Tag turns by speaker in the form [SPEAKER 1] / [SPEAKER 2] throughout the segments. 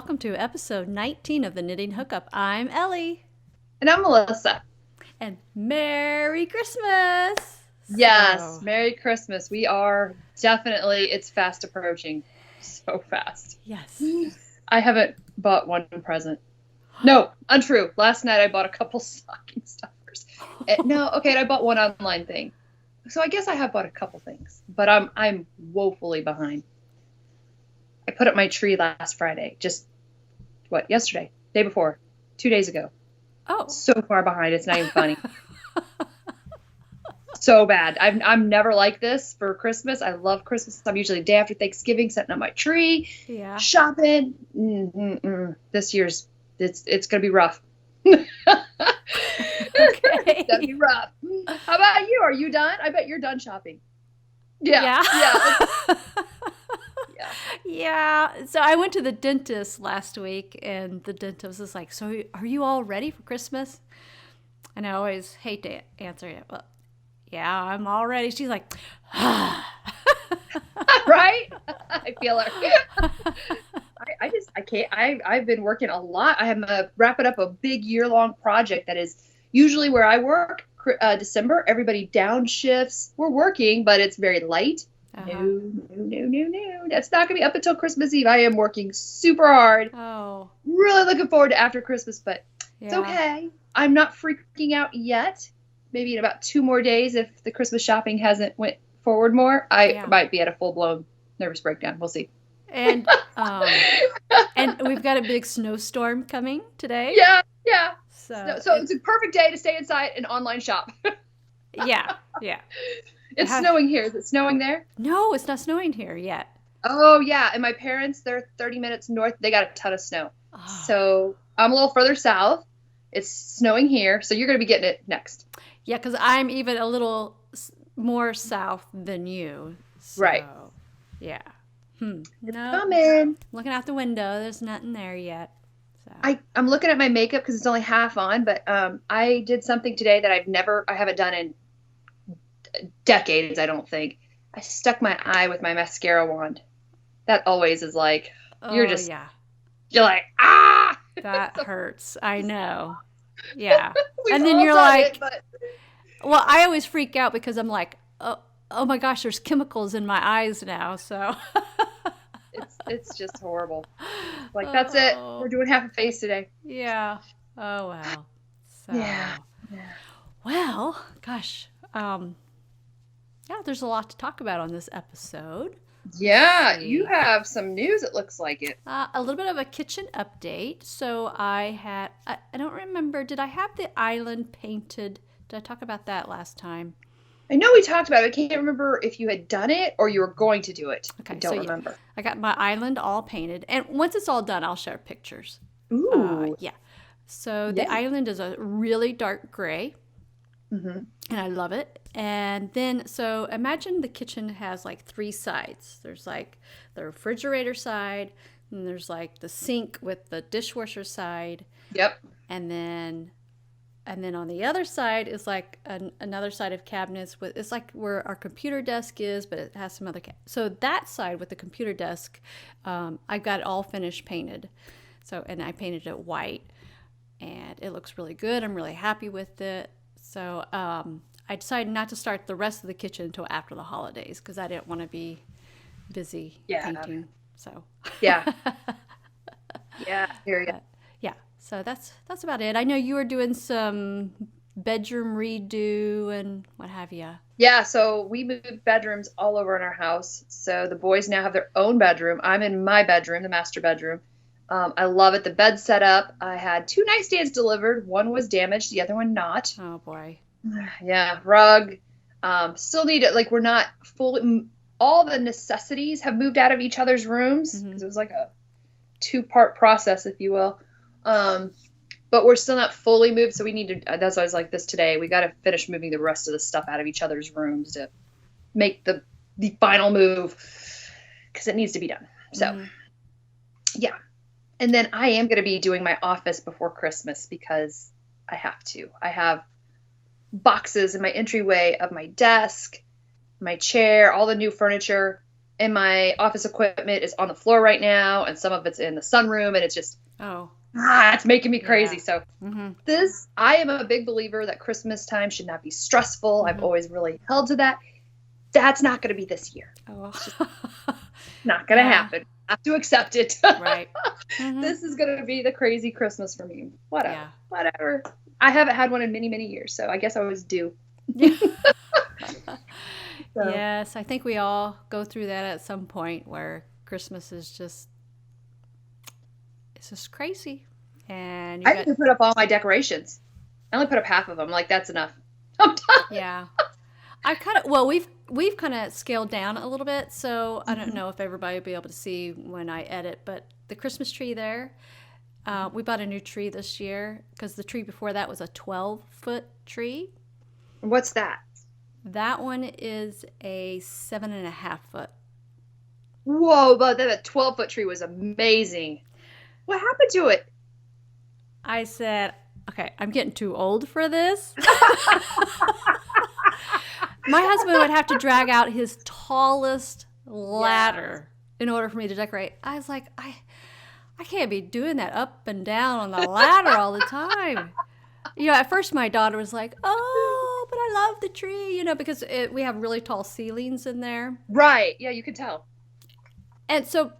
[SPEAKER 1] welcome to episode 19 of the Knitting Hookup. I'm Ellie.
[SPEAKER 2] And I'm Melissa.
[SPEAKER 1] And Merry Christmas!
[SPEAKER 2] Yes, Merry Christmas. We are definitely, it's fast approaching. So fast.
[SPEAKER 1] Yes.
[SPEAKER 2] I haven't bought one present. No, untrue. Last night I bought a couple stocking stuffers. And I bought one online thing. So I guess I have bought a couple things. But I'm woefully behind. I put up my tree last Friday. Yesterday? Day before. 2 days ago.
[SPEAKER 1] Oh.
[SPEAKER 2] So far behind, it's not even funny. So bad. I'm never like this for Christmas. I love Christmas. I'm usually day after Thanksgiving setting up my tree.
[SPEAKER 1] Yeah.
[SPEAKER 2] Shopping. This year's, it's going to be rough. Okay. It's going to be rough. How about you? Are you done? I bet you're done shopping. Yeah.
[SPEAKER 1] Yeah. So I went to the dentist last week, and the dentist was like, "So are you all ready for Christmas?" And I always hate to answer it, but yeah, I'm all ready. She's like,
[SPEAKER 2] right? I feel her. I can't. I've been working a lot. I am wrapping up a big year-long project that is usually where I work. December, everybody downshifts. We're working, but it's very light.
[SPEAKER 1] Uh-huh.
[SPEAKER 2] No. That's not going to be up until Christmas Eve. I am working super hard.
[SPEAKER 1] Oh.
[SPEAKER 2] Really looking forward to after Christmas, but it's
[SPEAKER 1] Yeah.
[SPEAKER 2] okay. I'm not freaking out yet. Maybe in about 2 more days, if the Christmas shopping hasn't went forward more, I might be at a full-blown nervous breakdown. We'll see.
[SPEAKER 1] And we've got a big snowstorm coming today.
[SPEAKER 2] Yeah. So it's a perfect day to stay inside and online shop.
[SPEAKER 1] Yeah.
[SPEAKER 2] It's snowing here. Is it snowing there?
[SPEAKER 1] No, it's not snowing here yet.
[SPEAKER 2] Oh, yeah. And my parents, they're 30 minutes north. They got a ton of snow.
[SPEAKER 1] Oh.
[SPEAKER 2] So I'm a little further south. It's snowing here. So you're going to be getting it next.
[SPEAKER 1] Yeah, because I'm even a little more south than you. So,
[SPEAKER 2] right.
[SPEAKER 1] Yeah.
[SPEAKER 2] It's
[SPEAKER 1] No.
[SPEAKER 2] coming.
[SPEAKER 1] Looking out the window, there's nothing there yet. So.
[SPEAKER 2] I'm looking at my makeup because it's only half on, but I did something today that I haven't done in decades, I don't think. I stuck my eye with my mascara wand. That always is like, you're like, ah!
[SPEAKER 1] That hurts. I know. Yeah.
[SPEAKER 2] We've
[SPEAKER 1] And then
[SPEAKER 2] all
[SPEAKER 1] you're
[SPEAKER 2] done
[SPEAKER 1] like,
[SPEAKER 2] it, but...
[SPEAKER 1] well, I always freak out because I'm like, oh my gosh, there's chemicals in my eyes now. So
[SPEAKER 2] it's just horrible. Like, that's it. We're doing half a face today.
[SPEAKER 1] Yeah. Oh, wow. So,
[SPEAKER 2] yeah.
[SPEAKER 1] Well, gosh. There's a lot to talk about on this episode.
[SPEAKER 2] Yeah, you have some news, it looks like it.
[SPEAKER 1] A little bit of a kitchen update. So I don't remember, did I have the island painted? Did I talk about that last time?
[SPEAKER 2] I know we talked about it. I can't remember if you had done it or you were going to do it.
[SPEAKER 1] Okay,
[SPEAKER 2] I don't remember.
[SPEAKER 1] I got my island all painted. And once it's all done, I'll share pictures.
[SPEAKER 2] Ooh.
[SPEAKER 1] Yeah. So the island is a really dark gray.
[SPEAKER 2] Mm-hmm.
[SPEAKER 1] And I love it. And then, so imagine the kitchen has like 3 sides. There's like the refrigerator side, and there's like the sink with the dishwasher side.
[SPEAKER 2] Yep.
[SPEAKER 1] And then on the other side is like another side of cabinets with, it's like where our computer desk is, but it has some other, so that side with the computer desk, I've got it all finished painted. So, and I painted it white, and it looks really good. I'm really happy with it. So I decided not to start the rest of the kitchen until after the holidays because I didn't want to be busy painting. So
[SPEAKER 2] yeah, here you go.
[SPEAKER 1] Yeah, so that's about it. I know you were doing some bedroom redo and what have you.
[SPEAKER 2] Yeah, so we moved bedrooms all over in our house. So the boys now have their own bedroom. I'm in my bedroom, the master bedroom. I love it. The bed's set up. I had 2 nightstands delivered. One was damaged, the other one not.
[SPEAKER 1] Oh, boy.
[SPEAKER 2] Yeah, rug. Still need it. Like, we're not fully... All the necessities have moved out of each other's rooms. Because it was like a 2-part process, if you will. But we're still not fully moved, so we need to... That's why I was like this today. We got to finish moving the rest of the stuff out of each other's rooms to make the final move. Because it needs to be done. So, yeah. And then I am going to be doing my office before Christmas because I have to. I have boxes in my entryway of my desk, my chair, all the new furniture. and my office equipment is on the floor right now, and some of it's in the sunroom, and it's just it's making me crazy. So I am a big believer that Christmas time should not be stressful. I've always really held to that. That's not going to be this year. It's just not going to happen. I have to accept it.
[SPEAKER 1] Right.
[SPEAKER 2] This is going to be the crazy Christmas for me. Whatever. I haven't had one in many, many years, so I guess I was due.
[SPEAKER 1] So. Yes, I think we all go through that at some point where Christmas is just, it's just crazy. And
[SPEAKER 2] I have to put up all my decorations. I only put up half of them. Like, that's enough. I'm done.
[SPEAKER 1] Yeah. We've kind of scaled down a little bit, so I don't know if everybody will be able to see when I edit, but the Christmas tree there, we bought a new tree this year because the tree before that was a 12-foot tree.
[SPEAKER 2] What's that?
[SPEAKER 1] That one is a 7.5 foot.
[SPEAKER 2] Whoa, but that 12-foot tree was amazing. What happened to it?
[SPEAKER 1] I said, okay, I'm getting too old for this. My husband would have to drag out his tallest ladder in order for me to decorate. I was like, I can't be doing that up and down on the ladder all the time. At first my daughter was like, oh, but I love the tree, because we have really tall ceilings in there.
[SPEAKER 2] Right. Yeah, you can tell.
[SPEAKER 1] And so,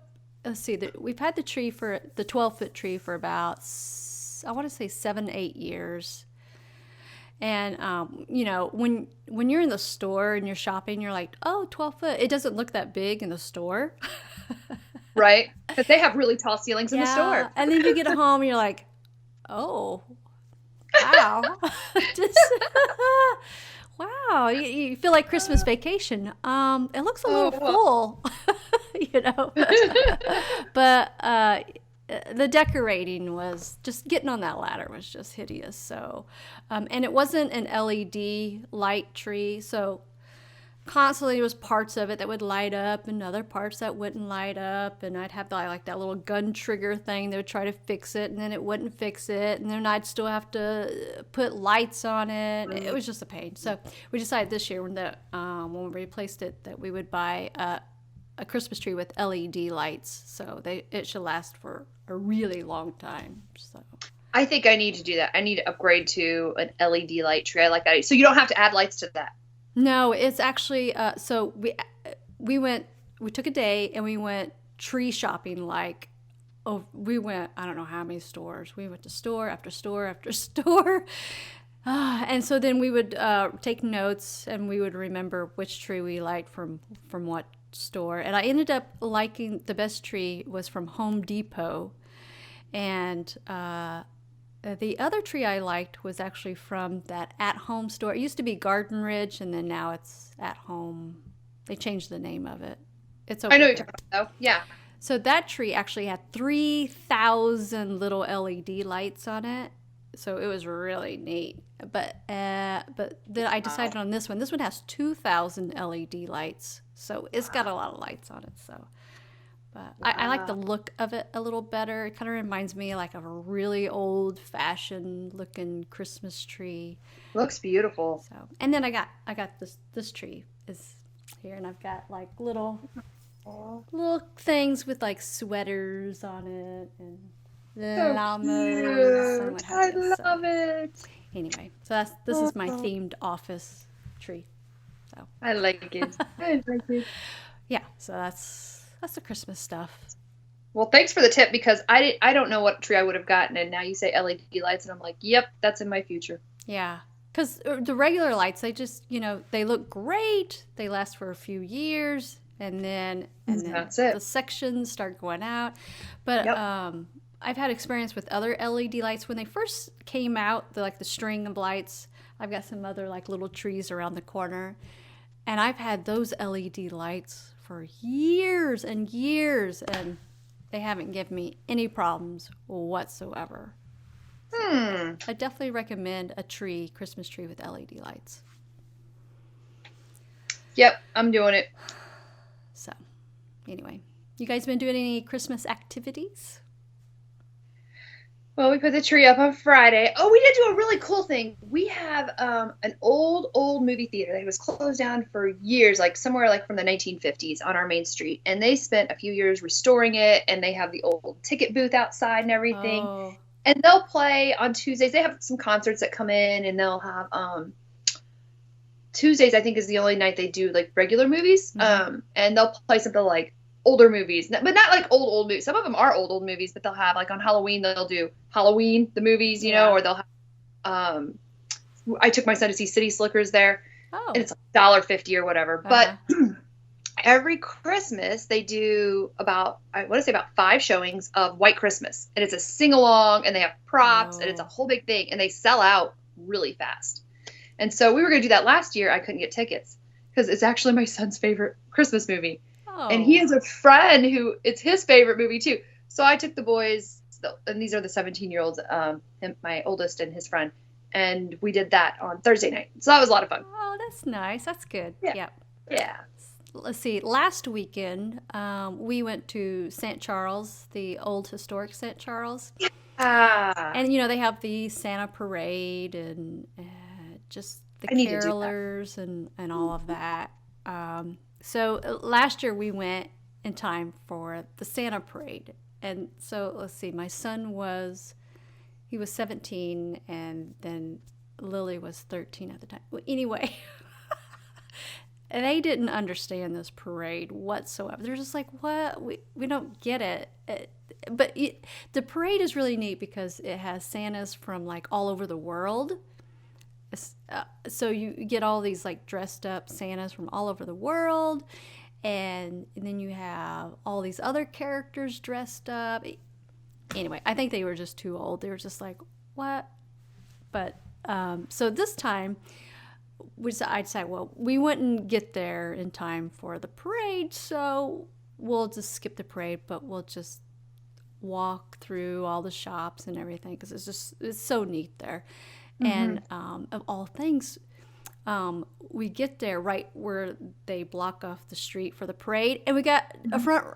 [SPEAKER 1] let's see, we've had the tree for the 12-foot tree for about, I want to say 7-8 years. And, when you're in the store and you're shopping, you're like, oh, 12 foot. It doesn't look that big in the store.
[SPEAKER 2] Right. But they have really tall ceilings in the store.
[SPEAKER 1] And then you get home and you're like, oh, wow. Wow. You feel like Christmas vacation. It looks a little full, But the decorating was just getting on that ladder was just hideous. So, and it wasn't an LED light tree. So constantly there was parts of it that would light up and other parts that wouldn't light up. And I'd have that little gun trigger thing. They would try to fix it and then it wouldn't fix it. And then I'd still have to put lights on it. It was just a pain. So we decided this year when we replaced it that we would buy a Christmas tree with LED lights, so it should last for a really long time. So
[SPEAKER 2] I think I need to do that. I need to upgrade to an LED light tree. I like that. So you don't have to add lights to that.
[SPEAKER 1] No, it's actually so we took a day and we went tree shopping. We went, I don't know how many stores. We went to store after store after store. And so then we would take notes and we would remember which tree we liked from what store. And I ended up liking the best tree was from Home Depot. And the other tree I liked was actually from that At Home store. It used to be Garden Ridge and then now it's At Home. They changed the name of it. It's over
[SPEAKER 2] I know
[SPEAKER 1] there.
[SPEAKER 2] what you're talking about, though. Yeah.
[SPEAKER 1] So that tree actually had 3,000 little LED lights on it. So it was really neat. But then I decided on this one. This one has 2,000 LED lights. So it's got a lot of lights on it. So, but I like the look of it a little better. It kind of reminds me of a really old-fashioned looking Christmas tree.
[SPEAKER 2] Looks beautiful.
[SPEAKER 1] So, and then I got this tree is here, and I've got little things with sweaters on it and the llamas and what have you.
[SPEAKER 2] I love it.
[SPEAKER 1] Anyway, so this is my themed office tree. So
[SPEAKER 2] I like it.
[SPEAKER 1] Yeah, so that's the Christmas stuff.
[SPEAKER 2] Well, thanks for the tip because I don't know what tree I would have gotten, and now you say LED lights, and I'm like, yep, that's in my future.
[SPEAKER 1] Yeah, because the regular lights, they just they look great. They last for a few years, and then
[SPEAKER 2] that's it.
[SPEAKER 1] The sections start going out. But I've had experience with other LED lights when they first came out, the string of lights. I've got some other little trees around the corner, and I've had those LED lights for years and years, and they haven't given me any problems whatsoever. I definitely recommend a Christmas tree with LED lights.
[SPEAKER 2] Yep, I'm doing it.
[SPEAKER 1] So, anyway, you guys been doing any Christmas activities?
[SPEAKER 2] Well, we put the tree up on Friday. Oh, we did do a really cool thing. We have an old movie theater that was closed down for years, like somewhere like from the 1950s on our main street. And they spent a few years restoring it, and they have the old ticket booth outside and everything.
[SPEAKER 1] Oh.
[SPEAKER 2] And they'll play on Tuesdays. They have some concerts that come in, and they'll have Tuesdays, I think, is the only night they do like regular movies. And they'll play something like older movies, but not like old movies. Some of them are old movies, but they'll have like on Halloween, they'll do Halloween, the movies, you know, or they'll have, I took my son to see City Slickers there, and it's $1.50 or whatever. But every Christmas they do about 5 showings of White Christmas, and it's a sing-along, and they have props, and it's a whole big thing, and they sell out really fast. And so we were going to do that last year. I couldn't get tickets because it's actually my son's favorite Christmas movie. And he has a friend who it's his favorite movie too. So I took the boys, and these are the 17-year-olds, my oldest and his friend, and we did that on Thursday night. So that was a lot of fun.
[SPEAKER 1] Oh, that's nice. That's good.
[SPEAKER 2] Yeah.
[SPEAKER 1] Let's see. Last weekend, we went to St. Charles, the old historic St. Charles. And, you know, they have the Santa parade and just the carolers and all of that. So last year we went in time for the Santa parade. And so let's see, my son was 17, and then Lilly was 13 at the time. Well, anyway, they didn't understand this parade whatsoever. They're just like, what? We don't get it. But the parade is really neat because it has Santas from like all over the world. So you get all these like dressed up Santas from all over the world, and then you have all these other characters dressed up. Anyway, I think they were just too old. They were just like, what? But so this time I decided, well, we wouldn't get there in time for the parade, so we'll just skip the parade, but we'll just walk through all the shops and everything because it's so neat there. And of all things, we get there right where they block off the street for the parade, and we got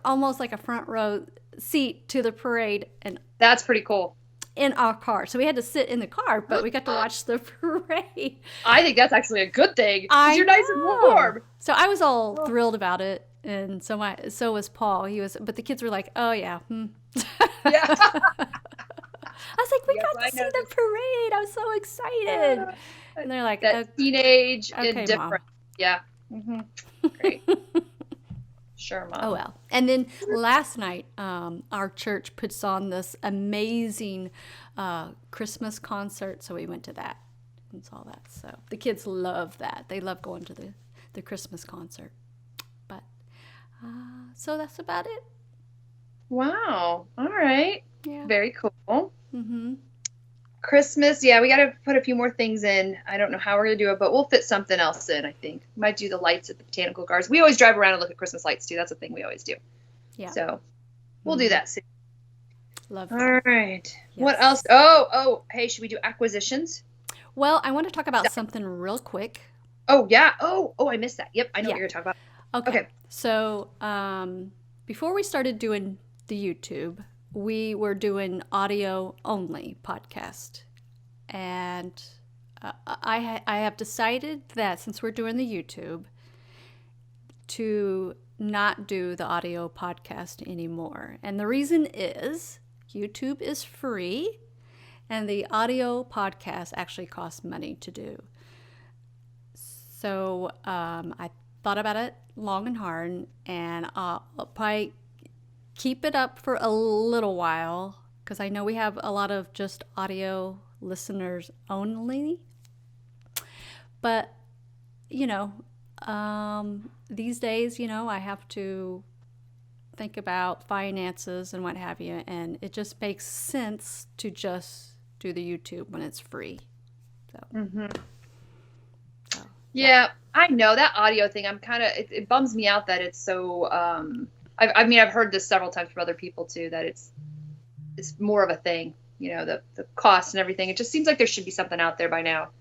[SPEAKER 1] almost like a front row seat to the parade, and
[SPEAKER 2] that's pretty cool.
[SPEAKER 1] In our car, so we had to sit in the car, but we got to watch the parade.
[SPEAKER 2] I think that's actually a good thing because you're nice and warm.
[SPEAKER 1] So I was all thrilled about it, and so was Paul. But the kids were like, "Oh yeah."
[SPEAKER 2] Yeah.
[SPEAKER 1] I was like, we got to see the parade. I was so excited. And they're like,
[SPEAKER 2] teenage
[SPEAKER 1] okay,
[SPEAKER 2] and different.
[SPEAKER 1] Mom.
[SPEAKER 2] Yeah. Great. Sure, Mom.
[SPEAKER 1] Oh, well. And then last night, our church puts on this amazing Christmas concert. So we went to that and saw that. So the kids love that. They love going to the Christmas concert. But so that's about it.
[SPEAKER 2] Wow. All right.
[SPEAKER 1] Yeah.
[SPEAKER 2] Very cool. Christmas, yeah, we got to put a few more things in. I don't know how we're going to do it, but we'll fit something else in, I think. Might do the lights at the Botanical Gardens. We always drive around and look at Christmas lights, too. That's a thing we always do. Yeah. So we'll do that soon.
[SPEAKER 1] Love that.
[SPEAKER 2] All right. Yes. What else? Oh, hey, should we do acquisitions?
[SPEAKER 1] Well, I want to talk about something real quick.
[SPEAKER 2] Oh, yeah. Oh, I missed that. Yep, I know what you're going to talk about.
[SPEAKER 1] Okay. So before we started doing the YouTube, we were doing audio only podcast, and I have decided that since we're doing the YouTube, to not do the audio podcast anymore. And the reason is YouTube is free, and the audio podcast actually costs money to do. So I thought about it long and hard, and I'll probably keep it up for a little while because I know we have a lot of just audio listeners only. But, these days, I have to think about finances and what have you, and it just makes sense to just do the YouTube when it's free. So. Yeah,
[SPEAKER 2] I know that audio thing. I'm kind of it bums me out that it's so. I've heard this several times from other people too, that it's more of a thing, the cost and everything. It just seems like there should be something out there by now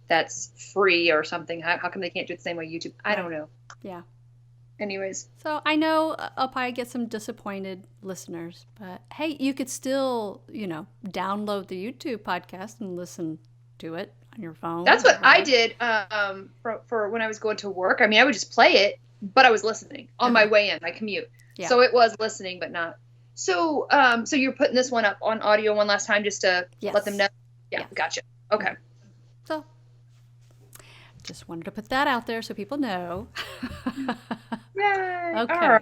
[SPEAKER 2] that's free or something. How come they can't do it the same way YouTube? I don't know.
[SPEAKER 1] Yeah.
[SPEAKER 2] Anyways.
[SPEAKER 1] So I know I'll probably get some disappointed listeners, but hey, you could still, download the YouTube podcast and listen to it on your phone.
[SPEAKER 2] That's what I did for when I was going to work. I mean, I would just play it, but I was listening on my way in, my commute. Yeah. So it was listening, but not. So so you're putting this one up on audio one last time just to let them know? Yeah, gotcha. Okay.
[SPEAKER 1] So just wanted to put that out there so people know.
[SPEAKER 2] Yay.
[SPEAKER 1] Okay.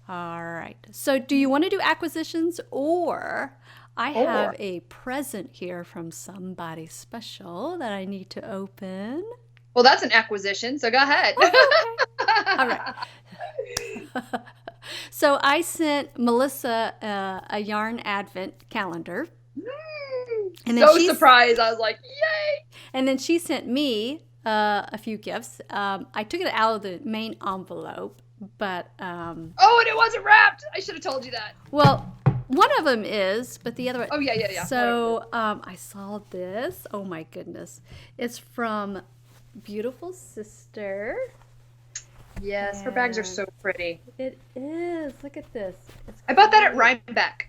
[SPEAKER 1] All right. So do you want to do acquisitions, or I have a present here from somebody special that I need to open?
[SPEAKER 2] Well, that's an acquisition, so go ahead.
[SPEAKER 1] Okay. All right. So I sent Melissa a yarn advent calendar.
[SPEAKER 2] And then surprised. I was like, yay!
[SPEAKER 1] And then she sent me a few gifts. I took it out of the main envelope, but... and
[SPEAKER 2] it wasn't wrapped! I should have told you that.
[SPEAKER 1] Well, one of them is, but the other one...
[SPEAKER 2] Oh, yeah.
[SPEAKER 1] So I saw this. Oh, my goodness. It's from Beautiful Syster.
[SPEAKER 2] Yes, her bags are so pretty.
[SPEAKER 1] It is. Look at this.
[SPEAKER 2] I bought that at Rhinebeck.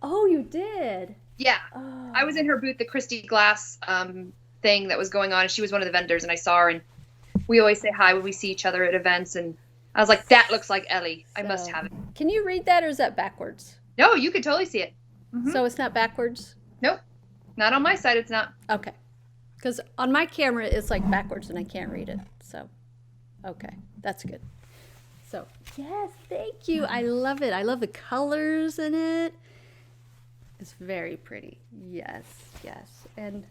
[SPEAKER 1] Oh, you did?
[SPEAKER 2] Yeah. Oh. I was in her booth, the Christy glass thing that was going on, and she was one of the vendors, and I saw her, and we always say hi when we see each other at events, and I was like, that looks like Ellie. I must have it.
[SPEAKER 1] Can you read that, or is that backwards?
[SPEAKER 2] No, you can totally see it. Mm-hmm.
[SPEAKER 1] So it's not backwards?
[SPEAKER 2] Nope. Not on my side, it's not.
[SPEAKER 1] Okay. Because on my camera, it's like backwards, and I can't read it, so... Okay, that's good. So, yes, thank you. I love it. I love the colors in it. It's very pretty. Yes. And,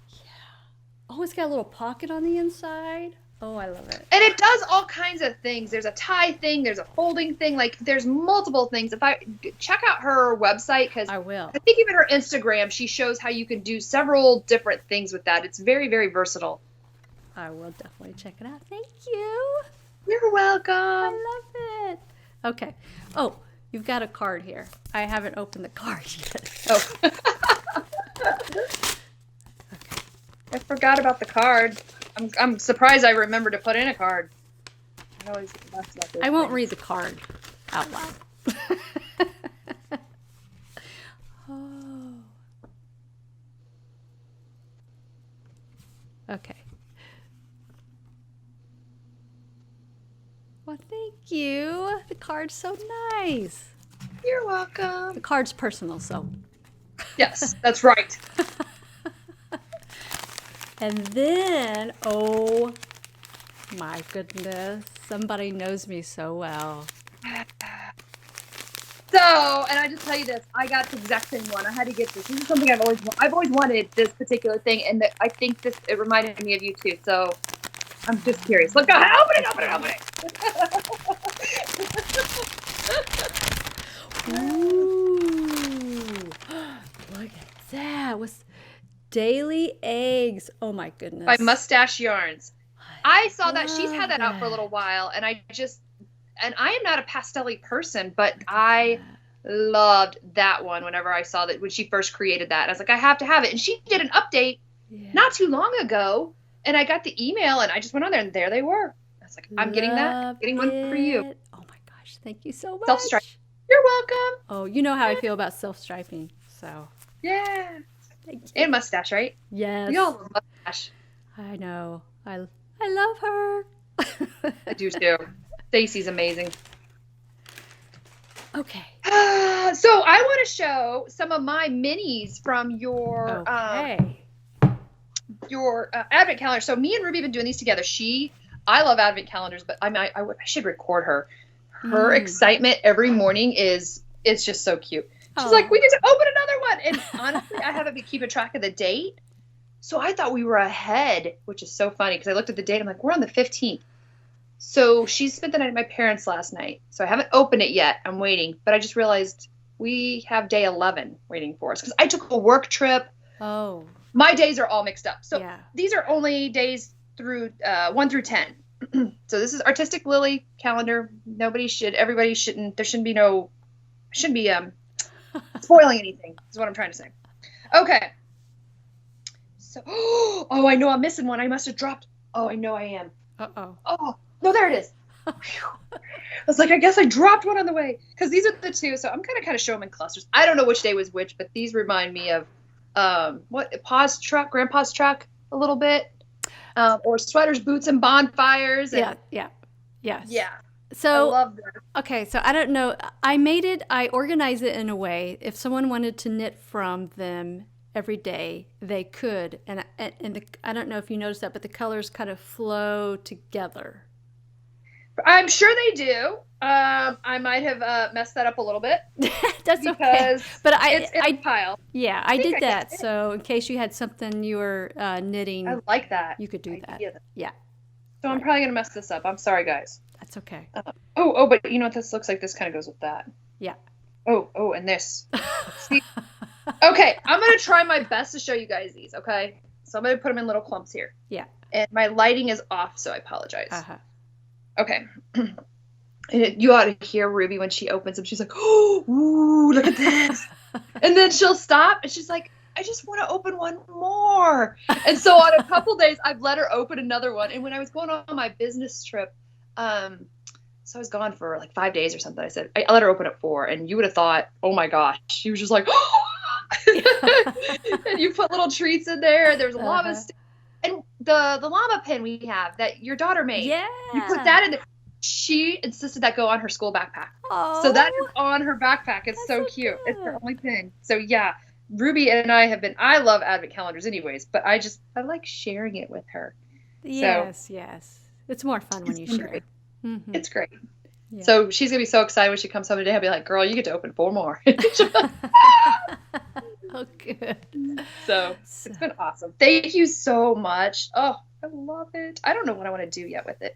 [SPEAKER 1] yeah. Oh, it's got a little pocket on the inside. Oh, I love it.
[SPEAKER 2] And it does all kinds of things. There's a tie thing. There's a folding thing. Like, there's multiple things. If I check out her website, because
[SPEAKER 1] I will.
[SPEAKER 2] I think even her Instagram, she shows how you can do several different things with that. It's very, very versatile.
[SPEAKER 1] I will definitely check it out. Thank you.
[SPEAKER 2] You're welcome.
[SPEAKER 1] I love it. Okay. Oh, you've got a card here. I haven't opened the card yet.
[SPEAKER 2] Oh. Okay. I forgot about the card. I'm surprised I remembered to put in a card.
[SPEAKER 1] I won't read the card out loud. Oh. Okay. Well, thank you. The card's so nice.
[SPEAKER 2] You're welcome.
[SPEAKER 1] The card's personal, so.
[SPEAKER 2] Yes, that's right.
[SPEAKER 1] And then, oh my goodness, somebody knows me so well.
[SPEAKER 2] So, and I just tell you this, I got the exact same one. I had to get this. This is something I've always wanted, this particular thing, and I think it reminded me of you too. So, I'm just curious. Look, open it.
[SPEAKER 1] Ooh, look at that. What's Daily Eggs? Oh my goodness.
[SPEAKER 2] By Mustache Yarns. I saw that. She's had that out for a little while, and I am not a pastel-y person, but I loved that one whenever I saw that when she first created that. I was like, I have to have it. And she did an update not too long ago, and I got the email, and I just went on there, and there they were. I was like, I'm getting that. I'm getting one for you.
[SPEAKER 1] Oh my gosh, thank you so much.
[SPEAKER 2] Self-stripe. You're welcome.
[SPEAKER 1] Oh, you know how I feel about self-striping, so.
[SPEAKER 2] Yeah. And mustache, right?
[SPEAKER 1] Yes.
[SPEAKER 2] We all love mustache.
[SPEAKER 1] I know. I love her.
[SPEAKER 2] I do too. Stacy's amazing.
[SPEAKER 1] Okay.
[SPEAKER 2] So I want to show some of my minis from your advent calendar. So me and Ruby have been doing these together. I love advent calendars, but I should record her. Her excitement every morning it's just so cute. She's like, we get to open another one. And honestly, I haven't been keeping track of the date. So I thought we were ahead, which is so funny because I looked at the date. I'm like, we're on the 15th. So she spent the night at my parents' last night. So I haven't opened it yet. I'm waiting. But I just realized we have day 11 waiting for us because I took a work trip.
[SPEAKER 1] Oh.
[SPEAKER 2] My days are all mixed up. So these are only days through 1 through 10. So this is Artistic Lilly calendar. Everybody shouldn't be spoiling anything is what I'm trying to say. Okay. So, I know I'm missing one. I must have dropped. Oh, I know I am.
[SPEAKER 1] Uh-oh.
[SPEAKER 2] Oh, No, there it is. I was like, I guess I dropped one on the way. Because these are the two, so I'm going to kind of show them in clusters. I don't know which day was which, but these remind me of, Grandpa's truck a little bit. Or sweaters, boots, and bonfires. And,
[SPEAKER 1] Yes.
[SPEAKER 2] Yeah.
[SPEAKER 1] So,
[SPEAKER 2] I love that.
[SPEAKER 1] Okay, so I don't know. I organize it in a way. If someone wanted to knit from them every day, they could. And I don't know if you noticed that, but the colors kind of flow together.
[SPEAKER 2] I'm sure they do. I might have messed that up a little bit.
[SPEAKER 1] That's okay. But
[SPEAKER 2] it's in a pile.
[SPEAKER 1] Yeah, I did that. So in case you had something you were knitting,
[SPEAKER 2] I like that.
[SPEAKER 1] You could do that. Yeah.
[SPEAKER 2] So I'm probably gonna mess this up. I'm sorry, guys.
[SPEAKER 1] That's okay.
[SPEAKER 2] But you know what this looks like? This kind of goes with that.
[SPEAKER 1] Yeah.
[SPEAKER 2] And this. See? Okay, I'm gonna try my best to show you guys these. Okay, so I'm gonna put them in little clumps here.
[SPEAKER 1] Yeah.
[SPEAKER 2] And my lighting is off, so I apologize. Okay. And you ought to hear Ruby when she opens them. She's like, "Oh, ooh, look at this!" And then she'll stop, and she's like, "I just want to open one more." And so on a couple days, I've let her open another one. And when I was going on my business trip, so I was gone for like 5 days or something. I said I let her open at 4, and you would have thought, "Oh my gosh," she was just like, "Oh!" And you put little treats in there. There's a llama stick. And the llama pin we have that your daughter made.
[SPEAKER 1] Yeah.
[SPEAKER 2] You put that in there. She insisted that go on her school backpack.
[SPEAKER 1] Oh,
[SPEAKER 2] so that is on her backpack. It's so cute. It's her only pin. So yeah, Ruby and I love advent calendars anyways, but I like sharing it with her.
[SPEAKER 1] Yes. It's more fun when you share it.
[SPEAKER 2] Mm-hmm. It's great.
[SPEAKER 1] Yeah.
[SPEAKER 2] So she's going to be so excited when she comes home today. I'll be like, "Girl, you get to open 4 more."
[SPEAKER 1] Oh, good.
[SPEAKER 2] So it's been awesome. Thank you so much. Oh, I love it. I don't know what I want to do yet with it.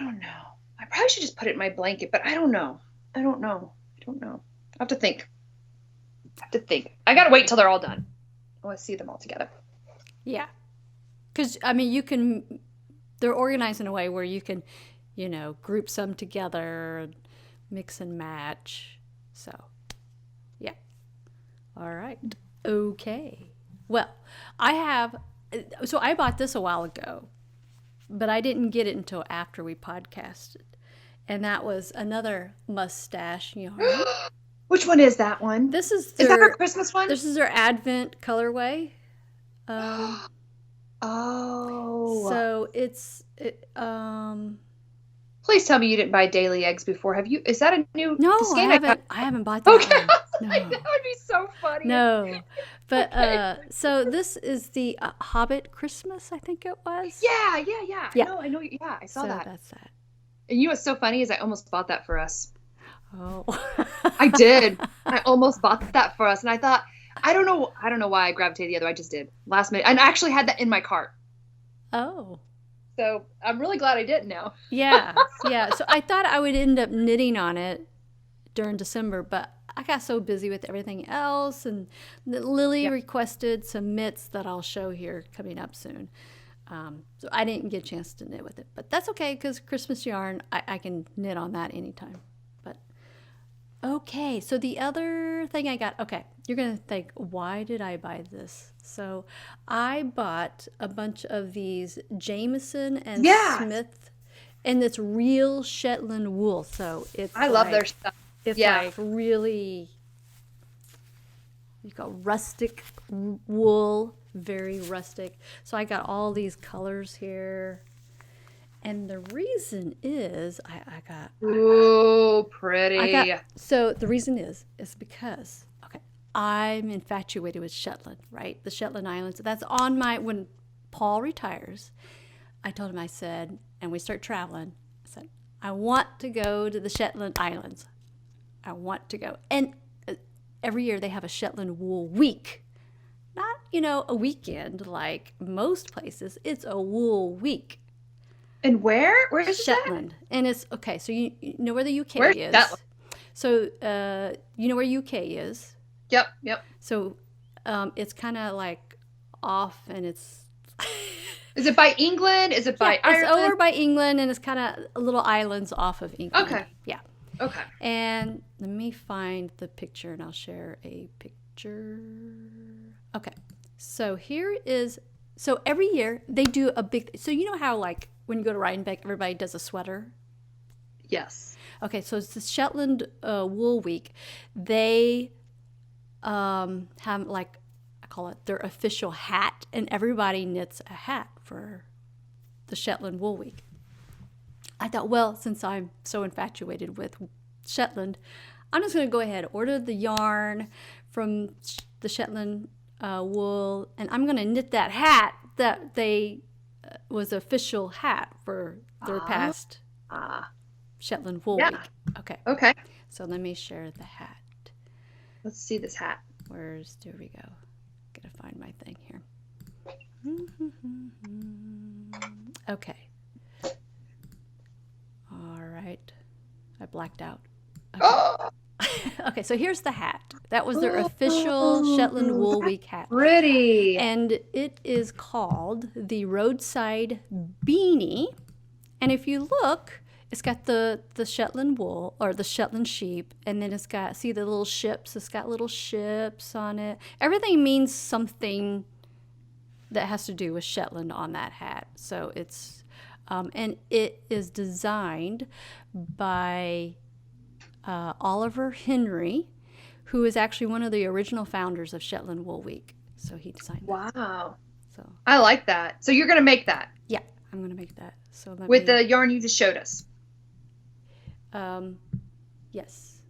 [SPEAKER 2] I don't know. I probably should just put it in my blanket, but I don't know. I have to think. I got to wait till they're all done. I want to see them all together.
[SPEAKER 1] Yeah. Because, I mean, they're organized in a way where you can, group some together, mix and match. So, yeah. All right. Okay. Well, I bought this a while ago, but I didn't get it until after we podcasted. And that was another mustache yarn.
[SPEAKER 2] Which one is that one?
[SPEAKER 1] Is
[SPEAKER 2] that our Christmas one?
[SPEAKER 1] This is their Advent colorway. So
[SPEAKER 2] Please tell me you didn't buy daily eggs before. Have you? Is that a new?
[SPEAKER 1] No, I haven't bought that.
[SPEAKER 2] Okay,
[SPEAKER 1] one. No.
[SPEAKER 2] that would be so funny.
[SPEAKER 1] No, but
[SPEAKER 2] okay.
[SPEAKER 1] So this is the Hobbit Christmas, I think it was.
[SPEAKER 2] Yeah. I know. Yeah, I saw that.
[SPEAKER 1] That's that.
[SPEAKER 2] And you know what's so funny is I almost bought that for us.
[SPEAKER 1] Oh.
[SPEAKER 2] I did. I almost bought that for us, and I thought, I don't know why I gravitated the other. I just did last minute, and I actually had that in my cart.
[SPEAKER 1] Oh.
[SPEAKER 2] So I'm really glad I did now.
[SPEAKER 1] Yeah. So I thought I would end up knitting on it during December, but I got so busy with everything else, and Lilly requested some mitts that I'll show here coming up soon. So I didn't get a chance to knit with it, but that's okay because Christmas yarn, I can knit on that anytime. But okay, so the other thing I got, you're going to think, why did I buy this? So I bought a bunch of these Jamieson and Smith, and it's real Shetland wool. So
[SPEAKER 2] I love their stuff.
[SPEAKER 1] It's like really, you've got rustic wool, very rustic. So I got all these colors here. And the reason is I got...
[SPEAKER 2] Ooh, pretty.
[SPEAKER 1] So the reason is because, I'm infatuated with Shetland, right? The Shetland Islands. That's on when Paul retires, I told him, I said, and we start traveling, I said, I want to go to the Shetland Islands. I want to go. And every year they have a Shetland wool week. Not, a weekend like most places. It's a wool week.
[SPEAKER 2] And where? Where is
[SPEAKER 1] Shetland? That? And it's, so you know where the UK
[SPEAKER 2] Where's
[SPEAKER 1] is.
[SPEAKER 2] That?
[SPEAKER 1] So you know where UK is.
[SPEAKER 2] Yep.
[SPEAKER 1] So it's kind of like off, and it's...
[SPEAKER 2] Is it by England? Is it by Ireland?
[SPEAKER 1] It's over by England, and it's kind of little islands off of England.
[SPEAKER 2] Okay.
[SPEAKER 1] Yeah.
[SPEAKER 2] Okay.
[SPEAKER 1] And let me find the picture, and I'll share a picture. Okay. So here is... So every year they do a big... So you know how when you go to Rhinebeck, everybody does a sweater.
[SPEAKER 2] Yes.
[SPEAKER 1] Okay, so it's the Shetland Wool Week. They have like, I call it their official hat, and everybody knits a hat for the Shetland Wool Week. I thought, well, since I'm so infatuated with Shetland, I'm just going to go ahead, order the yarn from the Shetland wool, and I'm going to knit that hat that they was official hat for their past Shetland Wool Week. Okay.
[SPEAKER 2] Okay.
[SPEAKER 1] So let me share the hat.
[SPEAKER 2] Let's see this hat.
[SPEAKER 1] There we go. Gotta find my thing here. Okay. All right. I blacked out. Okay.
[SPEAKER 2] Oh,
[SPEAKER 1] Okay, so here's the hat. That was their official Shetland Wool Week hat.
[SPEAKER 2] pretty.
[SPEAKER 1] And it is called the Roadside Beanie. And if you look, it's got the Shetland wool, or the Shetland sheep, and then it's got, see the little ships? It's got little ships on it. Everything means something that has to do with Shetland on that hat. So it's, and it is designed by Oliver Henry, who is actually one of the original founders of Shetland Wool Week. So he designed that.
[SPEAKER 2] Wow.
[SPEAKER 1] So
[SPEAKER 2] I like that. So you're going to make that
[SPEAKER 1] yeah, I'm going to make that. So let
[SPEAKER 2] with
[SPEAKER 1] me,
[SPEAKER 2] the yarn you just showed us.
[SPEAKER 1] yes.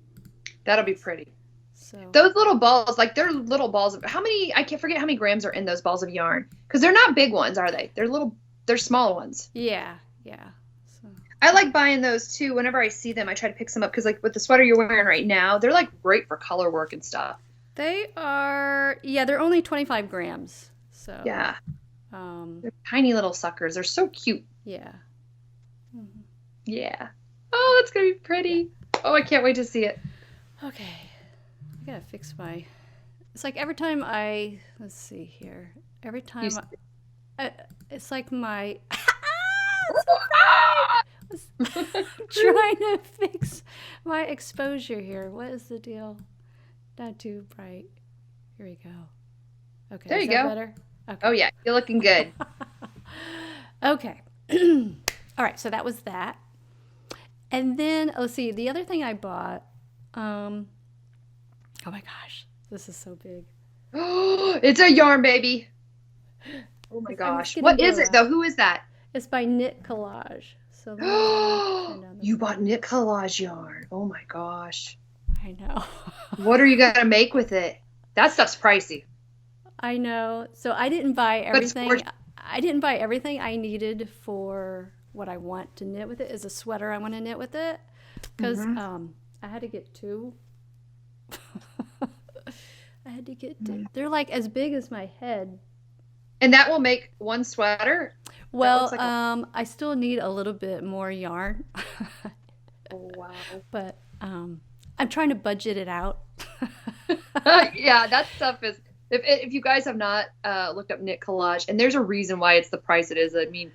[SPEAKER 2] That'll be pretty.
[SPEAKER 1] So
[SPEAKER 2] Those little balls, like they're little balls of, how many, I can't forget how many grams are in those balls of yarn. Because they're not big ones, are they? They're small ones.
[SPEAKER 1] yeah. So
[SPEAKER 2] I like buying those too. Whenever I see them, I try to pick some up because, like, with the sweater you're wearing right now, they're like great for color work and stuff.
[SPEAKER 1] they are, yeah, they're only 25 grams. So
[SPEAKER 2] Yeah,
[SPEAKER 1] um,
[SPEAKER 2] they're tiny little suckers. They're so cute.
[SPEAKER 1] yeah.
[SPEAKER 2] Yeah. Oh, that's gonna be pretty. Oh, I can't wait to see it.
[SPEAKER 1] Okay, I gotta fix my. It's like every time let's see here. Every time it's like my. Trying to fix my exposure here. What is the deal? Not too bright. Here we go. Okay.
[SPEAKER 2] There
[SPEAKER 1] is
[SPEAKER 2] you
[SPEAKER 1] that
[SPEAKER 2] go.
[SPEAKER 1] Better? Okay.
[SPEAKER 2] Oh yeah, you're looking good.
[SPEAKER 1] Okay. All right. So that was that. And then, let's see, the other thing I bought, oh my gosh, this is so big.
[SPEAKER 2] It's a yarn, baby. Oh my gosh. What is it though? Who is that?
[SPEAKER 1] It's by Knit Collage. So let me turn down the
[SPEAKER 2] You bought Knit Collage yarn. Oh my gosh.
[SPEAKER 1] I know.
[SPEAKER 2] What are you gonna make with it? That stuff's pricey.
[SPEAKER 1] I know. So I didn't buy everything.
[SPEAKER 2] gorgeous.
[SPEAKER 1] I didn't buy everything I needed for what I want to knit with it. Is a sweater I want to knit with it. Because I had to get two. I had to get two. They're like as big as my head.
[SPEAKER 2] And that will make one sweater?
[SPEAKER 1] Well, I still need a little bit more yarn.
[SPEAKER 2] Oh, wow.
[SPEAKER 1] But I'm trying to budget it out.
[SPEAKER 2] Yeah, that stuff is, if you guys have not looked up Knit Collage, and there's a reason why it's the price it is. I mean,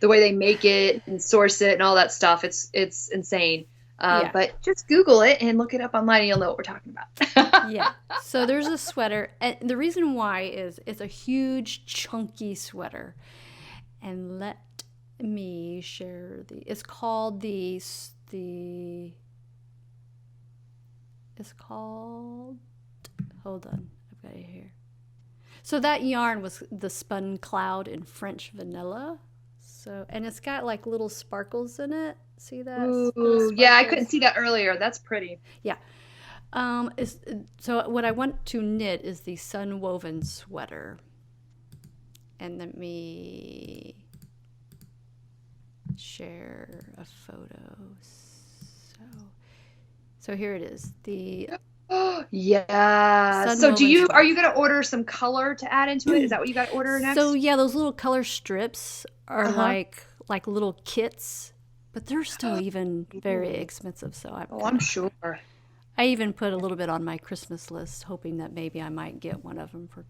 [SPEAKER 2] the way they make it and source it and all that stuff, it's insane.
[SPEAKER 1] Yeah.
[SPEAKER 2] But just Google it and look it up online and you'll know what we're talking about.
[SPEAKER 1] Yeah. So there's a sweater. And the reason why is it's a huge, chunky sweater. And let me share it's called it's called, hold on, I've got it here. So that yarn was the Spun Cloud in French vanilla. So, and it's got like little sparkles in it. See that?
[SPEAKER 2] Ooh, yeah, I couldn't see that earlier. That's pretty.
[SPEAKER 1] Yeah. So what I want to knit is the sun woven sweater. And let me share a photo. So here it is.
[SPEAKER 2] Yeah. So are you going to order some color to add into it? Is that what you got to order next?
[SPEAKER 1] So yeah, those little color strips are like little kits, but they're still even very expensive. So
[SPEAKER 2] I'm sure.
[SPEAKER 1] I even put a little bit on my Christmas list, hoping that maybe I might get one of them for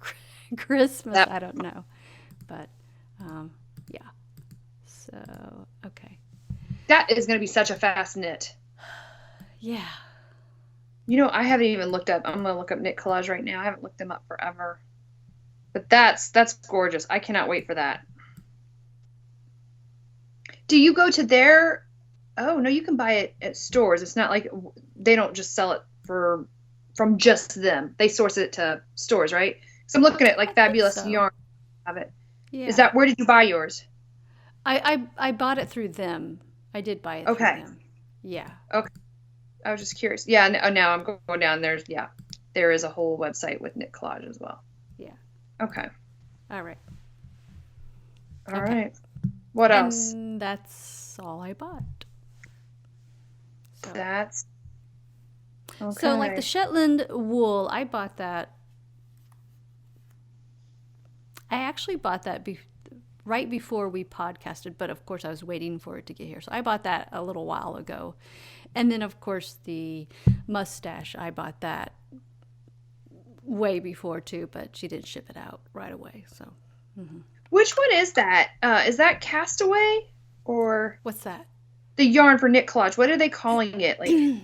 [SPEAKER 1] Christmas. I don't know, but yeah. So okay.
[SPEAKER 2] That is going to be such a fast knit.
[SPEAKER 1] Yeah.
[SPEAKER 2] You know, I haven't even looked up. I'm going to look up Knit Collage right now. I haven't looked them up forever. But that's gorgeous. I cannot wait for that. Do you go to their? Oh no, you can buy it at stores. It's not like they don't just sell it from just them. They source it to stores, right? So I'm looking at like
[SPEAKER 1] I think
[SPEAKER 2] Fabulous
[SPEAKER 1] so.
[SPEAKER 2] Yarn. Have it.
[SPEAKER 1] Yeah.
[SPEAKER 2] Is that where did you buy yours?
[SPEAKER 1] I bought it through them. I did buy it through
[SPEAKER 2] Okay.
[SPEAKER 1] them. Yeah.
[SPEAKER 2] Okay. I was just curious. Yeah. Now I'm going down. There is a whole website with knit collage as well.
[SPEAKER 1] Yeah.
[SPEAKER 2] Okay.
[SPEAKER 1] All right.
[SPEAKER 2] All right. What else?
[SPEAKER 1] And that's all I bought. So.
[SPEAKER 2] That's okay.
[SPEAKER 1] So like the Shetland wool, I bought that. I actually bought that right before we podcasted, but of course I was waiting for it to get here. So I bought that a little while ago. And then of course the mustache, I bought that way before too, but she didn't ship it out right away. So. Mm-hmm.
[SPEAKER 2] Which one is that? Is that Castaway or
[SPEAKER 1] What's that?
[SPEAKER 2] the yarn for knit collage? What are they calling it? Like,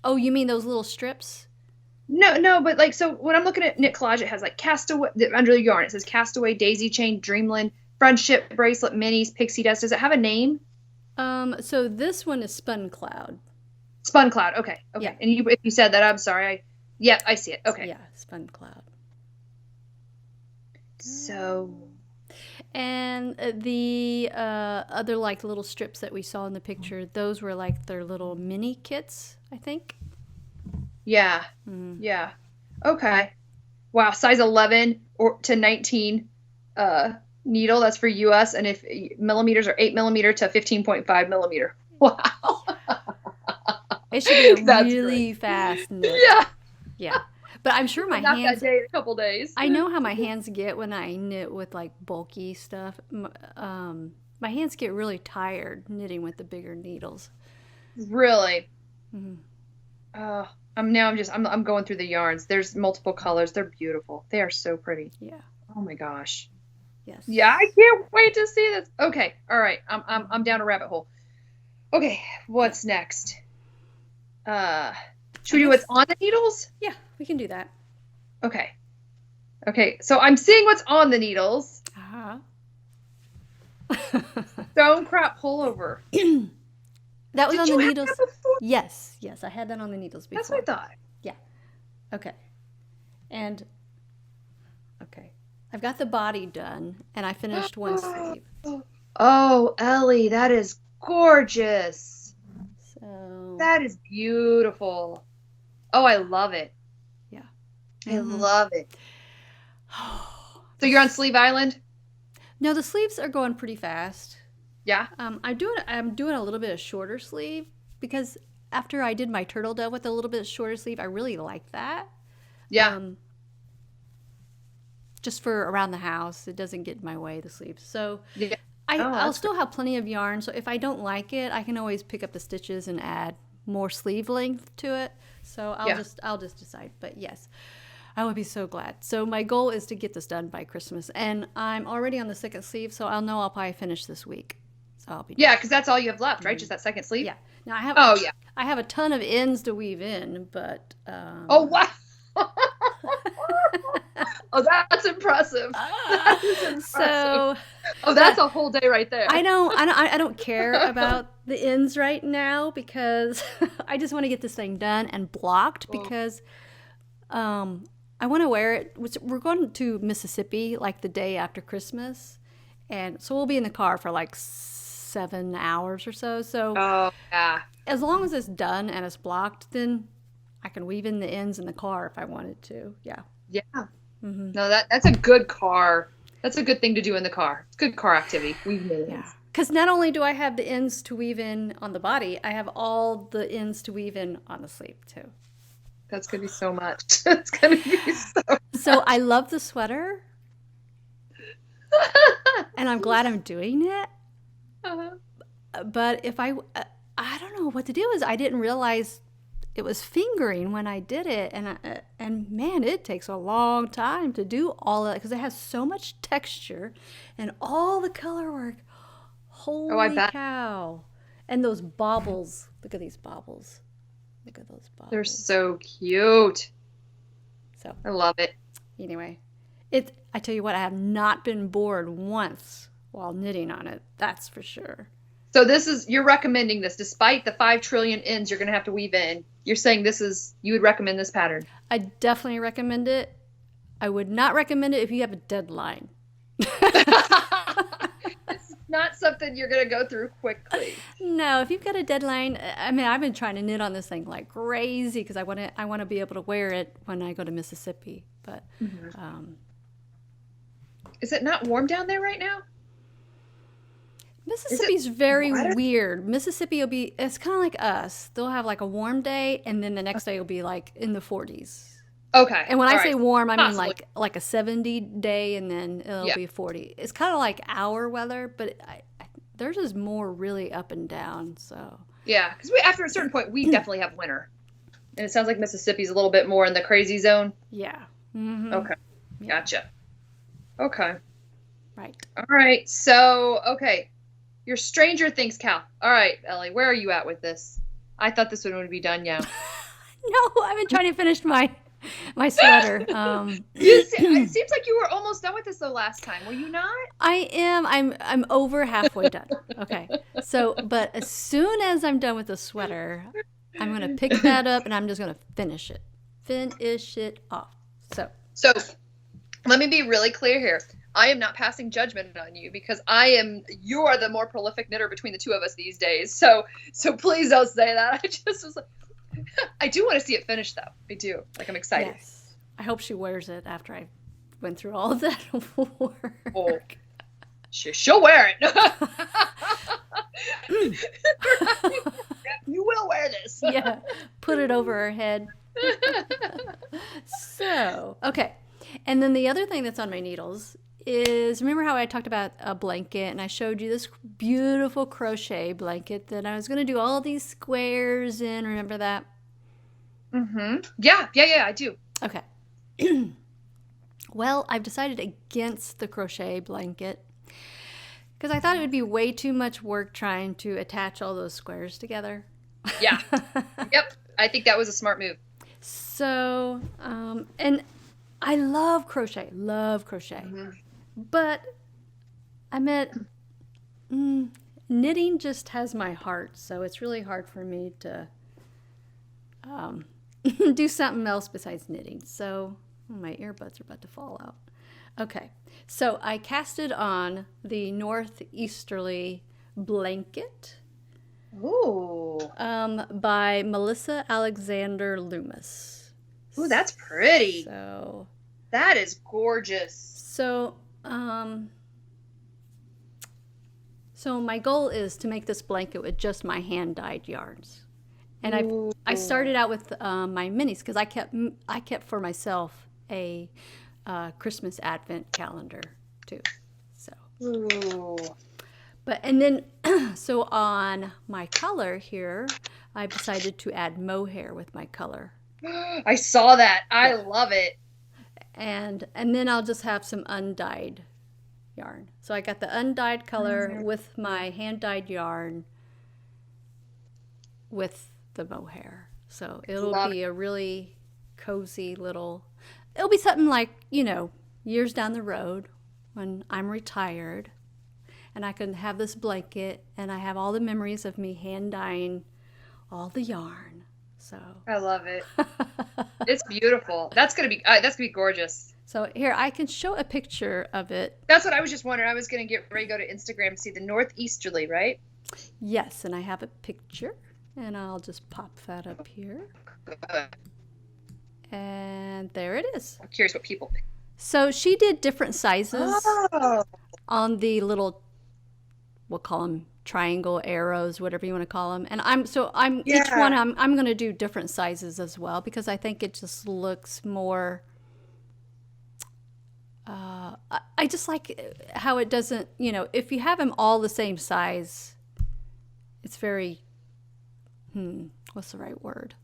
[SPEAKER 1] oh, you mean those little strips?
[SPEAKER 2] no, but like, so when I'm looking at knit collage, it has like Castaway under the yarn. It says Castaway, Daisy Chain, Dreamland, Friendship Bracelet, Minis, Pixie Dust. Does it have a name?
[SPEAKER 1] So this one is Spun Cloud.
[SPEAKER 2] Spun Cloud. Okay.
[SPEAKER 1] Yeah.
[SPEAKER 2] And if you said that, I'm sorry. Yep, I see it. Okay.
[SPEAKER 1] Yeah, Spun Cloud.
[SPEAKER 2] So.
[SPEAKER 1] And the other like little strips that we saw in the picture, those were like their little mini kits, I think.
[SPEAKER 2] Yeah. Yeah. Okay. Wow. Size 11 to 19 needle. That's for US. And if millimeters are 8 millimeter to 15.5 millimeter. Wow.
[SPEAKER 1] It should be
[SPEAKER 2] That's
[SPEAKER 1] really
[SPEAKER 2] great.
[SPEAKER 1] fast. Knit.
[SPEAKER 2] Yeah.
[SPEAKER 1] Yeah. But I'm sure my
[SPEAKER 2] Not
[SPEAKER 1] hands.
[SPEAKER 2] that day in a couple days.
[SPEAKER 1] I know how my hands get when I knit with like bulky stuff. My hands get really tired knitting with the bigger needles.
[SPEAKER 2] Really.
[SPEAKER 1] Mm-hmm.
[SPEAKER 2] I'm going through the yarns. There's multiple colors. They're beautiful. They are so pretty.
[SPEAKER 1] Yeah.
[SPEAKER 2] Oh my gosh.
[SPEAKER 1] Yes.
[SPEAKER 2] Yeah, I can't wait to see this. Okay. All right. I'm down a rabbit hole. Okay. What's next? Should we do what's on the needles?
[SPEAKER 1] Yeah, we can do that.
[SPEAKER 2] Okay. Okay. So I'm seeing what's on the needles.
[SPEAKER 1] Uh-huh.
[SPEAKER 2] Stonecrop pullover.
[SPEAKER 1] That was
[SPEAKER 2] Did
[SPEAKER 1] on
[SPEAKER 2] you
[SPEAKER 1] the
[SPEAKER 2] have
[SPEAKER 1] needles.
[SPEAKER 2] that before?
[SPEAKER 1] Yes, I had that on the needles before.
[SPEAKER 2] That's what I thought.
[SPEAKER 1] Yeah. Okay. And okay, I've got the body done, and I finished one sleeve.
[SPEAKER 2] Oh, Ellie, that is gorgeous.
[SPEAKER 1] So
[SPEAKER 2] That is beautiful. Oh, I love it.
[SPEAKER 1] yeah.
[SPEAKER 2] I love it. So you're on Sleeve Island?
[SPEAKER 1] No, the sleeves are going pretty fast.
[SPEAKER 2] Yeah.
[SPEAKER 1] I'm doing a little bit of shorter sleeve because after I did my turtle dove with a little bit shorter sleeve, I really like that.
[SPEAKER 2] Yeah.
[SPEAKER 1] Just for around the house, it doesn't get in my way, the sleeves. So
[SPEAKER 2] Yeah.
[SPEAKER 1] I'll still have plenty of yarn. So if I don't like it, I can always pick up the stitches and add more sleeve length to it. So I'll just decide. But yes, I would be so glad. So my goal is to get this done by Christmas, and I'm already on the second sleeve, so I'll probably finish this week. So I'll be done.
[SPEAKER 2] Yeah, because that's all you have left, right? Just that second sleeve?
[SPEAKER 1] Yeah. Now I have. I have a ton of ends to weave in, but.
[SPEAKER 2] Oh wow! Oh, that's impressive. That is impressive.
[SPEAKER 1] So.
[SPEAKER 2] Oh, that's a whole day right there.
[SPEAKER 1] I don't care about the ends right now because I just want to get this thing done and blocked because I want to wear it. We're going to Mississippi like the day after Christmas, and so we'll be in the car for like 7 hours or so. So
[SPEAKER 2] yeah.
[SPEAKER 1] As long as it's done and it's blocked, then I can weave in the ends in the car if I wanted to. Yeah.
[SPEAKER 2] Yeah. Mm-hmm. No, that's a good car. That's a good thing to do in the car. It's good car activity. Weave in.
[SPEAKER 1] Yeah. Because not only do I have the ends to weave in on the body, I have all the ends to weave in on the sleeve too.
[SPEAKER 2] That's going to be so much. That's going to be so much.
[SPEAKER 1] So I love the sweater. And I'm glad I'm doing it. Uh-huh. But if I don't know what to do is I didn't realize it was fingering when I did it. And man, it takes a long time to do all of that because it has so much texture and all the color work. Holy cow. And those baubles. Look at these baubles. Look at those baubles.
[SPEAKER 2] They're so cute.
[SPEAKER 1] So
[SPEAKER 2] I love it.
[SPEAKER 1] Anyway, I tell you what, I have not been bored once while knitting on it. That's for sure.
[SPEAKER 2] So you're recommending this despite the 5 trillion ends you're going to have to weave in. You're saying you would recommend this pattern.
[SPEAKER 1] I definitely recommend it. I would not recommend it if you have a deadline.
[SPEAKER 2] It's not something you're going to go through quickly.
[SPEAKER 1] No, if you've got a deadline, I mean, I've been trying to knit on this thing like crazy because I want to be able to wear it when I go to Mississippi. But
[SPEAKER 2] is it not warm down there right now?
[SPEAKER 1] Mississippi's very weird. Mississippi it's kind of like us. They'll have like a warm day, and then the next day will be like in the 40s.
[SPEAKER 2] Okay.
[SPEAKER 1] And when I say warm, I mean like a 70 day, and then it'll be 40. It's kind of like our weather, but theirs is more really up and down. So
[SPEAKER 2] yeah, because after a certain point, we definitely have winter, and it sounds like Mississippi's a little bit more in the crazy zone.
[SPEAKER 1] Yeah.
[SPEAKER 2] Mm-hmm. Okay. Yeah. Gotcha. Okay.
[SPEAKER 1] Right.
[SPEAKER 2] All right. So your Stranger Things Cowl. All right, Ellie, where are you at with this? I thought this one would be done now.
[SPEAKER 1] No, I've been trying to finish my sweater.
[SPEAKER 2] It seems like you were almost done with this the last time. Were you not?
[SPEAKER 1] I am. I'm over halfway done. Okay. So, but as soon as I'm done with the sweater, I'm going to pick that up and I'm just going to finish it. Finish it off. So
[SPEAKER 2] let me be really clear here. I am not passing judgment on you because you are the more prolific knitter between the two of us these days. So please don't say that. I just was like, I do want to see it finished though. I do. Like, I'm excited.
[SPEAKER 1] Yes. I hope she wears it after I went through all of that work.
[SPEAKER 2] Oh, she'll wear it. You will wear this.
[SPEAKER 1] Yeah. Put it over her head. So, okay. And then the other thing that's on my needles is, remember how I talked about a blanket and I showed you this beautiful crochet blanket that I was going to do all these squares in? Remember that?
[SPEAKER 2] Mm-hmm. Yeah, I do.
[SPEAKER 1] Okay. Well, I've decided against the crochet blanket because I thought it would be way too much work trying to attach all those squares together.
[SPEAKER 2] Yeah. Yep. I think that was a smart move.
[SPEAKER 1] So, and I love crochet. Mm-hmm. But I meant knitting just has my heart, so it's really hard for me to do something else besides knitting. So my earbuds are about to fall out. Okay, so I casted on the Northeasterly blanket.
[SPEAKER 2] Ooh.
[SPEAKER 1] By Melissa Alexander-Loomis.
[SPEAKER 2] Ooh, that's pretty.
[SPEAKER 1] So
[SPEAKER 2] that is gorgeous.
[SPEAKER 1] So my goal is to make this blanket with just my hand-dyed yarns. And I started out with my minis because I kept for myself a Christmas Advent calendar too. So.
[SPEAKER 2] Ooh.
[SPEAKER 1] But and then so on my color here, I decided to add mohair with my color.
[SPEAKER 2] I saw that. I love it.
[SPEAKER 1] And then I'll just have some undyed yarn. So I got the undyed color with my hand-dyed yarn with the mohair. So it'll be a really cozy little, it'll be something like, years down the road when I'm retired and I can have this blanket and I have all the memories of me hand-dyeing all the yarn. So
[SPEAKER 2] I love it. It's beautiful. That's gonna be gorgeous.
[SPEAKER 1] So here I can show a picture of it.
[SPEAKER 2] That's what I was just wondering. I was gonna get ready to go to Instagram to see the Northeasterly, right?
[SPEAKER 1] Yes, and I have a picture, and I'll just pop that up here.
[SPEAKER 2] Good.
[SPEAKER 1] And there it is. I'm
[SPEAKER 2] curious what people think.
[SPEAKER 1] So she did different sizes on the little, we'll call them triangle arrows, whatever you want to call them. And each one I'm going to do different sizes as well because I think it just looks more. I just like how it doesn't, if you have them all the same size, it's very, what's the right word?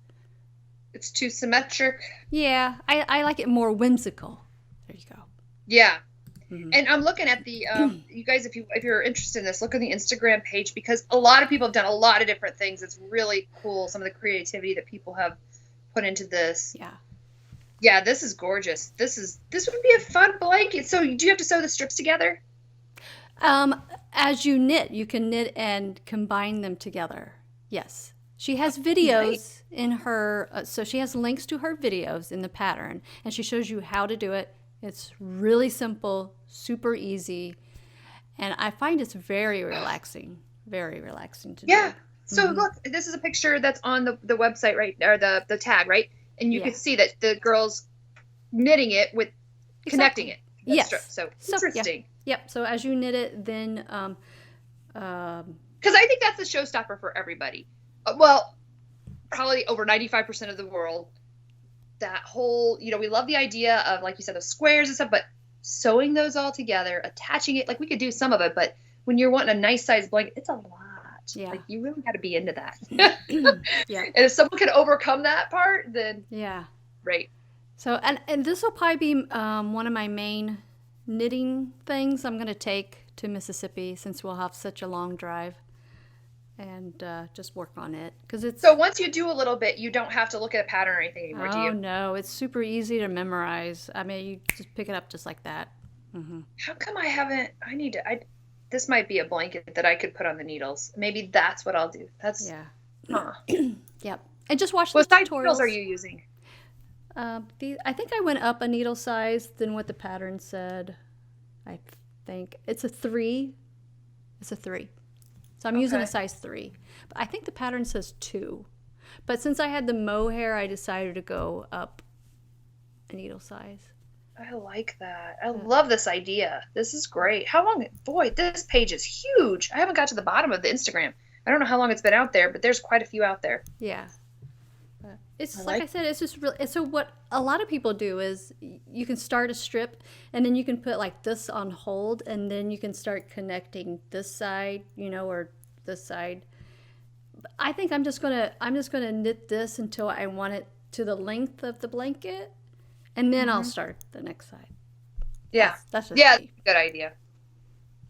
[SPEAKER 2] It's too symmetric.
[SPEAKER 1] Yeah, I like it more whimsical. There you go.
[SPEAKER 2] Yeah. Mm-hmm. And I'm looking at the, you guys, if you're interested in this, look on the Instagram page because a lot of people have done a lot of different things. It's really cool. Some of the creativity that people have put into this.
[SPEAKER 1] Yeah.
[SPEAKER 2] Yeah, this is gorgeous. This would be a fun blanket. So do you have to sew the strips together?
[SPEAKER 1] as you knit, you can knit and combine them together. Yes. She has videos in her, so she has links to her videos in the pattern, and she shows you how to do it. It's really simple, super easy, and I find it's very relaxing to do.
[SPEAKER 2] Yeah. So look, this is a picture that's on the website, right, or the tag, right? And you can see that the girl's knitting it with connecting it.
[SPEAKER 1] Yes.
[SPEAKER 2] Strip. So interesting.
[SPEAKER 1] Yeah. Yep. So as you knit it, then
[SPEAKER 2] because I think that's the showstopper for everybody. Well, probably over 95% of the world. That whole, we love the idea of, like you said, the squares and stuff, but sewing those all together, attaching it, like we could do some of it, but when you're wanting a nice size blanket, it's a lot.
[SPEAKER 1] Yeah.
[SPEAKER 2] Like you really got to be into that.
[SPEAKER 1] Yeah.
[SPEAKER 2] And if someone can overcome that part, then great.
[SPEAKER 1] So, and this will probably be one of my main knitting things I'm going to take to Mississippi, since we'll have such a long drive, and just work on it.
[SPEAKER 2] So once you do a little bit, you don't have to look at a pattern or anything anymore, do you?
[SPEAKER 1] Oh, no. It's super easy to memorize. I mean, you just pick it up just like that. Mm-hmm.
[SPEAKER 2] How come this might be a blanket that I could put on the needles. Maybe that's what I'll do.
[SPEAKER 1] Yep. And just watch the
[SPEAKER 2] tutorials. What size
[SPEAKER 1] tutorials.
[SPEAKER 2] needles are you using?
[SPEAKER 1] I think I went up a needle size than what the pattern said. I think it's a 3. It's a 3. So I'm using a size 3. But I think the pattern says 2. But since I had the mohair, I decided to go up a needle size.
[SPEAKER 2] I like that. I love this idea. This is great. How long? Boy, this page is huge. I haven't got to the bottom of the Instagram. I don't know how long it's been out there, but there's quite a few out there.
[SPEAKER 1] Yeah. It's like I said, it's just really. So what a lot of people do is you can start a strip, and then you can put like this on hold, and then you can start connecting this side, or this side. I think I'm just gonna knit this until I want it to the length of the blanket. And then I'll start the next side.
[SPEAKER 2] Yeah.
[SPEAKER 1] That's just
[SPEAKER 2] me. Good idea.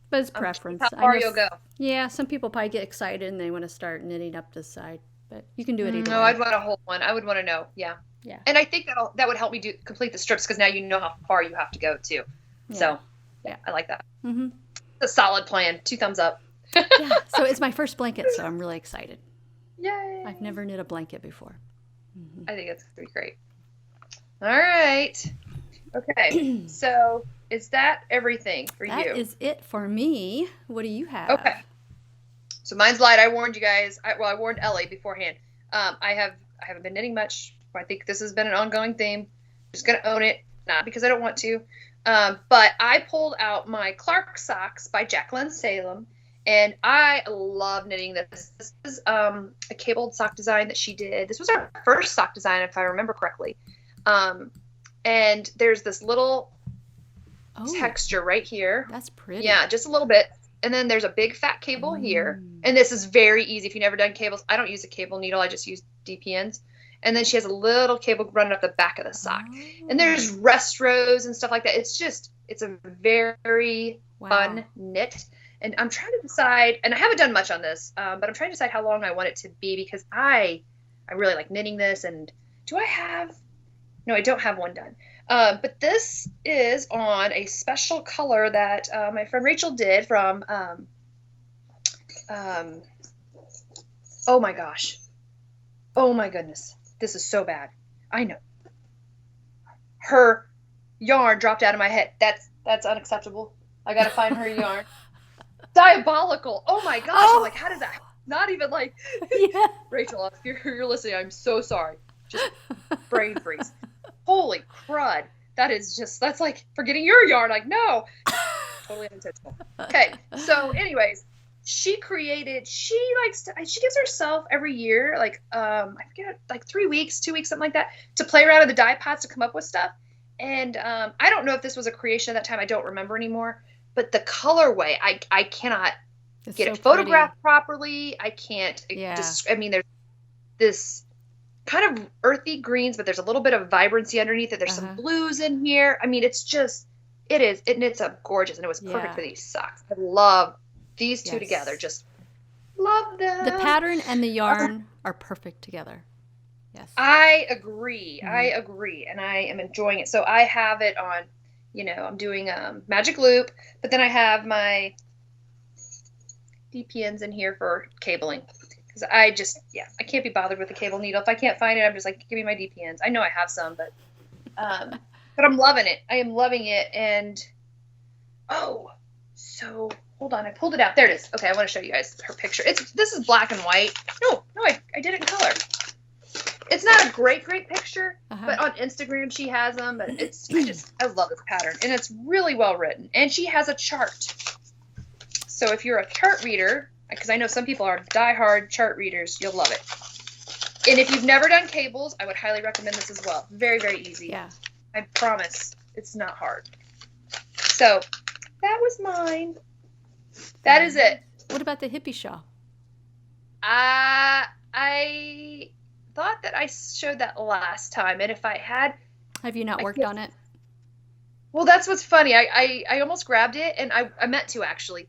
[SPEAKER 1] But it's preference.
[SPEAKER 2] How far you'll go.
[SPEAKER 1] Yeah, some people probably get excited and they want to start knitting up this side. But you can do it either way.
[SPEAKER 2] No, I'd want a whole one. I would want to know. Yeah.
[SPEAKER 1] Yeah.
[SPEAKER 2] And I think that would help me complete the strips, because now you know how far you have to go too. Yeah. So, yeah, I like that. Mm-hmm. It's a solid plan. 2 thumbs up.
[SPEAKER 1] Yeah. So it's my first blanket, so I'm really excited.
[SPEAKER 2] Yay.
[SPEAKER 1] I've never knit a blanket before. Mm-hmm.
[SPEAKER 2] I think it's pretty great. All right. Okay. So is that everything for you?
[SPEAKER 1] That is it for me. What do you have?
[SPEAKER 2] Okay. So mine's light. I warned you guys. I warned Ellie beforehand. I haven't been knitting much. I think this has been an ongoing theme. I'm just gonna own it, not because I don't want to. But I pulled out my Clark socks by Jacqueline Salem, and I love knitting this. This is a cabled sock design that she did. This was her first sock design, if I remember correctly. And there's this little texture right here.
[SPEAKER 1] That's pretty.
[SPEAKER 2] Yeah, just a little bit. And then there's a big fat cable here. And this is very easy. If you've never done cables, I don't use a cable needle. I just use DPNs. And then she has a little cable running up the back of the sock. And there's rest rows and stuff like that. It's a very fun knit. And I'm trying to decide, and I haven't done much on this, but I'm trying to decide how long I want it to be, because I really like knitting this. And no, I don't have one done. But this is on a special color that my friend Rachel did from, oh my gosh. Oh my goodness. This is so bad. I know. Her yarn dropped out of my head. That's unacceptable. I gotta find her yarn. Diabolical. Oh my gosh. I'm like, how does that, not even like, Rachel, if you're listening, I'm so sorry. Just brain freeze. Holy crud. That's like forgetting your yarn. Like, no. Totally unintentional. Okay. So anyways, she gives herself every year, like, I forget, like 3 weeks, 2 weeks, something like that, to play around in the dye pots to come up with stuff. And I don't know if this was a creation at that time. I don't remember anymore. But the colorway, I cannot get it photographed properly. I can't. There's this kind of earthy greens, but there's a little bit of vibrancy underneath it. There's some blues in here. I mean, it knits up gorgeous, and it was perfect for these socks. I love these two together. Just love them.
[SPEAKER 1] The pattern and the yarn are perfect together. Yes.
[SPEAKER 2] I agree. And I am enjoying it. So I have it on, I'm doing Magic Loop, but then I have my DPNs in here for cabling. Because I can't be bothered with the cable needle. If I can't find it, I'm just like, give me my DPNs. I know I have some, but I'm loving it. I am loving it. And, so hold on. I pulled it out. There it is. Okay, I want to show you guys her picture. This is black and white. No, I did it in color. It's not a great picture, but on Instagram she has them. But I love this pattern, and it's really well written. And she has a chart. So if you're a chart reader, because I know some people are diehard chart readers, you'll love it. And if you've never done cables, I would highly recommend this as well. Very, very easy.
[SPEAKER 1] Yeah.
[SPEAKER 2] I promise it's not hard. So that was mine. That is it.
[SPEAKER 1] What about the hippie shawl?
[SPEAKER 2] I thought that I showed that last time, and if I had...
[SPEAKER 1] Have you not worked on it?
[SPEAKER 2] Well, that's what's funny. I almost grabbed it, and I meant to, actually.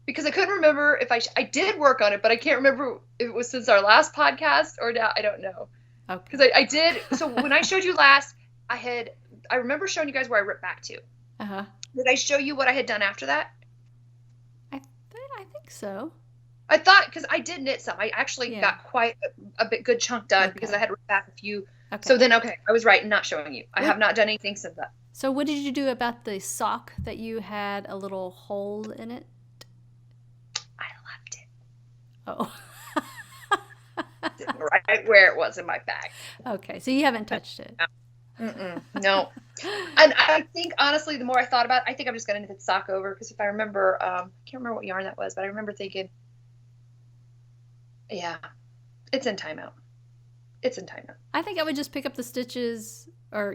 [SPEAKER 2] Because I couldn't remember if I did work on it, but I can't remember if it was since our last podcast or now. I don't know.
[SPEAKER 1] Okay.
[SPEAKER 2] Because I did. So when I showed you last, I remember showing you guys where I ripped back to.
[SPEAKER 1] Uh-huh.
[SPEAKER 2] Did I show you what I had done after that?
[SPEAKER 1] I think so.
[SPEAKER 2] I thought, because I did knit some. I actually got quite a bit good chunk done because I had ripped back a few. Okay. So then, I was right in not showing you. I have not done anything since that.
[SPEAKER 1] So what did you do about the sock that you had a little hole in it? Oh.
[SPEAKER 2] Right where it was in my bag.
[SPEAKER 1] Okay, so you haven't touched it.
[SPEAKER 2] No. And I think, honestly, the more I thought about it, I think I'm just going to knit the sock over, because if I remember, I can't remember what yarn that was, but I remember thinking, yeah, it's in timeout. It's in timeout.
[SPEAKER 1] I think I would just pick up the stitches, or,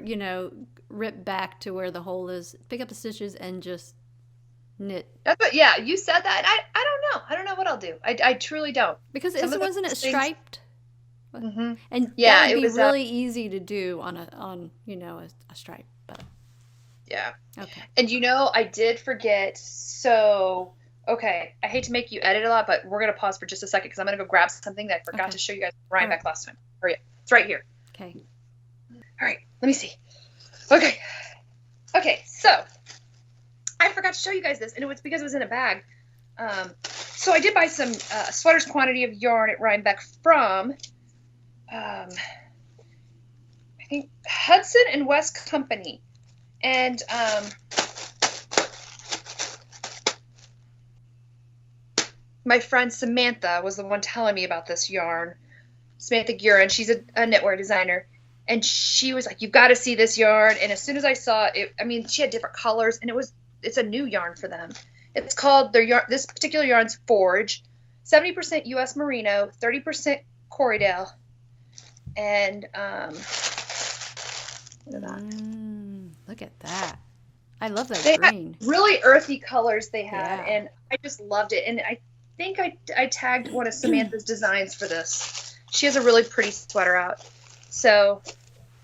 [SPEAKER 1] rip back to where the hole is, pick up the stitches and just knit.
[SPEAKER 2] That's what, yeah, you said that. I don't know. I don't know what I'll do. I truly don't.
[SPEAKER 1] Because wasn't it striped?
[SPEAKER 2] Mm-hmm.
[SPEAKER 1] And
[SPEAKER 2] yeah,
[SPEAKER 1] that would
[SPEAKER 2] be
[SPEAKER 1] really easy to do on a stripe. But
[SPEAKER 2] yeah.
[SPEAKER 1] Okay.
[SPEAKER 2] And I did forget. So I hate to make you edit a lot, but we're gonna pause for just a second because I'm gonna go grab something that I forgot to show you guys right back last time. Hurry up! It's right here.
[SPEAKER 1] Okay.
[SPEAKER 2] All right. Let me see. Okay. So I forgot to show you guys this, and it was because it was in a bag. So I did buy some sweaters quantity of yarn at Rhinebeck from, I think, Hudson and West Company. And my friend Samantha was the one telling me about this yarn. Samantha Gurin, she's a knitwear designer. And she was like, you've got to see this yarn. And as soon as I saw it, she had different colors, and it's a new yarn for them. It's called this particular yarn's Forge, 70% U.S. Merino, 30% Corriedale, and
[SPEAKER 1] look at that! I love that green.
[SPEAKER 2] Really earthy colors they had, and I just loved it. And I think I tagged one of Samantha's designs for this. She has a really pretty sweater out, so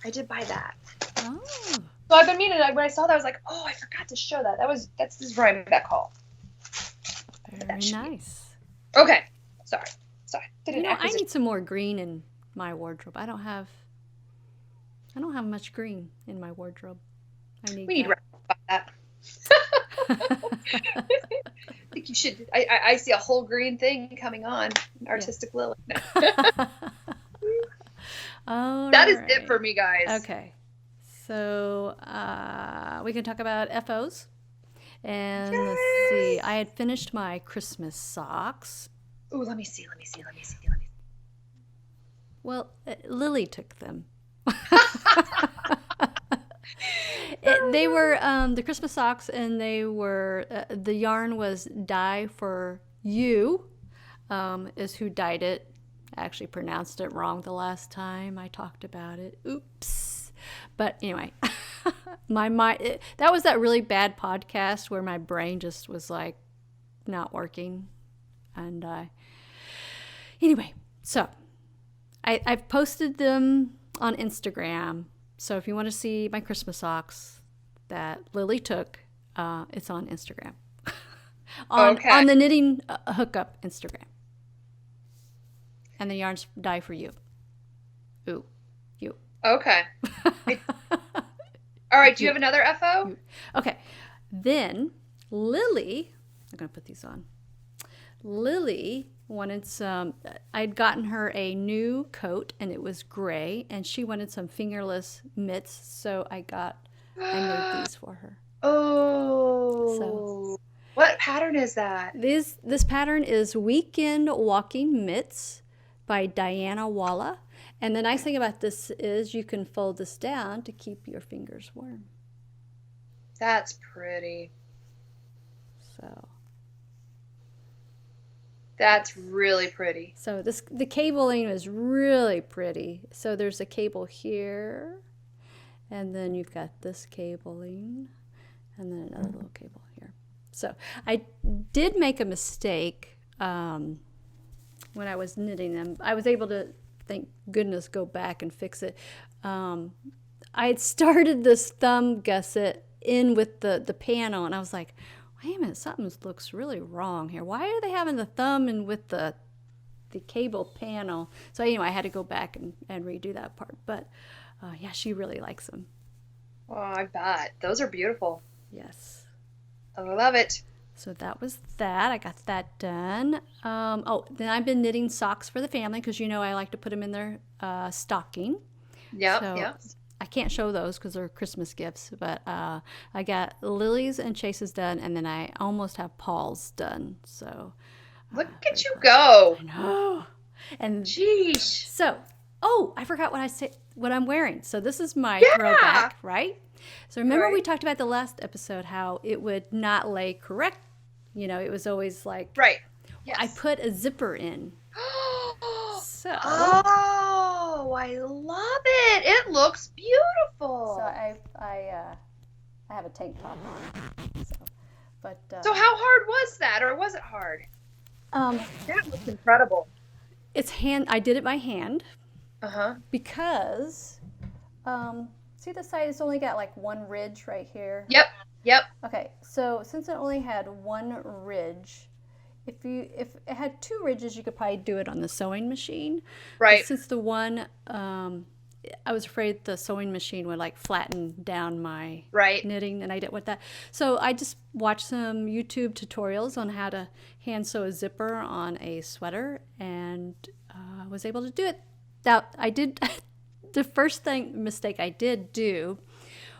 [SPEAKER 2] I did buy that.
[SPEAKER 1] Oh.
[SPEAKER 2] So I've been meaning, when I saw that, I was like, oh, I forgot to show that. That's this Rhinebeck haul.
[SPEAKER 1] Very nice.
[SPEAKER 2] Okay. Sorry.
[SPEAKER 1] I need some more green in my wardrobe. I don't have much green in my wardrobe.
[SPEAKER 2] We need to wrap up about that. I think you should. I see a whole green thing coming on. Artistic Lilly. That is it for me, guys.
[SPEAKER 1] Okay. So we can talk about FOs. And let's see. I had finished my Christmas socks.
[SPEAKER 2] Ooh, let me see.
[SPEAKER 1] Well, Lilly took them. They were the Christmas socks, and they were the yarn was Dye for You, is who dyed it. I actually pronounced it wrong the last time I talked about it. Oops. But anyway, that was that really bad podcast where my brain just was like not working. And anyway, so I've posted them on Instagram. So if you want to see my Christmas socks that Lilly took, it's on Instagram. on the Knitting Hookup Instagram. And the yarns Dye for You. Ooh, you.
[SPEAKER 2] Okay. All right, do you have another FO?
[SPEAKER 1] Okay. Then Lilly, I'm going to put these on. Lily wanted some. I'd gotten her a new coat, and it was gray, and she wanted some fingerless mitts, so I made these for her.
[SPEAKER 2] Oh.
[SPEAKER 1] So,
[SPEAKER 2] what pattern is that?
[SPEAKER 1] This pattern is Weekend Walking Mitts by Dianna Walla. And the nice thing about this is you can fold this down to keep your fingers warm.
[SPEAKER 2] That's pretty.
[SPEAKER 1] So
[SPEAKER 2] that's really pretty.
[SPEAKER 1] So the cabling is really pretty. So there's a cable here, and then you've got this cabling, and then another little cable here. So I did make a mistake when I was knitting them. I was able to, thank goodness, go back and fix it. I had started this thumb gusset in with the panel, and I was like, wait a minute, something looks really wrong here. Why are they having the thumb in with the cable panel? So anyway, I had to go back and redo that part. But yeah, she really likes them.
[SPEAKER 2] Oh, I bet. Those are beautiful.
[SPEAKER 1] Yes.
[SPEAKER 2] I love it.
[SPEAKER 1] So that was that. I got that done. Then I've been knitting socks for the family because I like to put them in their stocking.
[SPEAKER 2] Yep,
[SPEAKER 1] so
[SPEAKER 2] yep.
[SPEAKER 1] I can't show those because they're Christmas gifts, but I got Lily's and Chase's done, and then I almost have Paul's done. So
[SPEAKER 2] look at you go!
[SPEAKER 1] I know. And
[SPEAKER 2] jeez.
[SPEAKER 1] So, I forgot what I'm wearing. So this is my throwback, right? So remember we talked about the last episode how it would not lay correct. It was always like
[SPEAKER 2] right. Yes.
[SPEAKER 1] I put a zipper in. So.
[SPEAKER 2] Oh, I love it. It looks beautiful.
[SPEAKER 1] So I have a tank top on.
[SPEAKER 2] So how hard was that, or was it hard? That looks incredible.
[SPEAKER 1] I did it by hand. Because see the side, it's only got like one ridge right here.
[SPEAKER 2] Yep.
[SPEAKER 1] Okay, so since it only had one ridge, if it had two ridges, you could probably do it on the sewing machine.
[SPEAKER 2] Right.
[SPEAKER 1] But since the one, I was afraid the sewing machine would like flatten down my knitting, and I didn't want that. So I just watched some YouTube tutorials on how to hand sew a zipper on a sweater, and was able to do it. Now I did. The first mistake I did do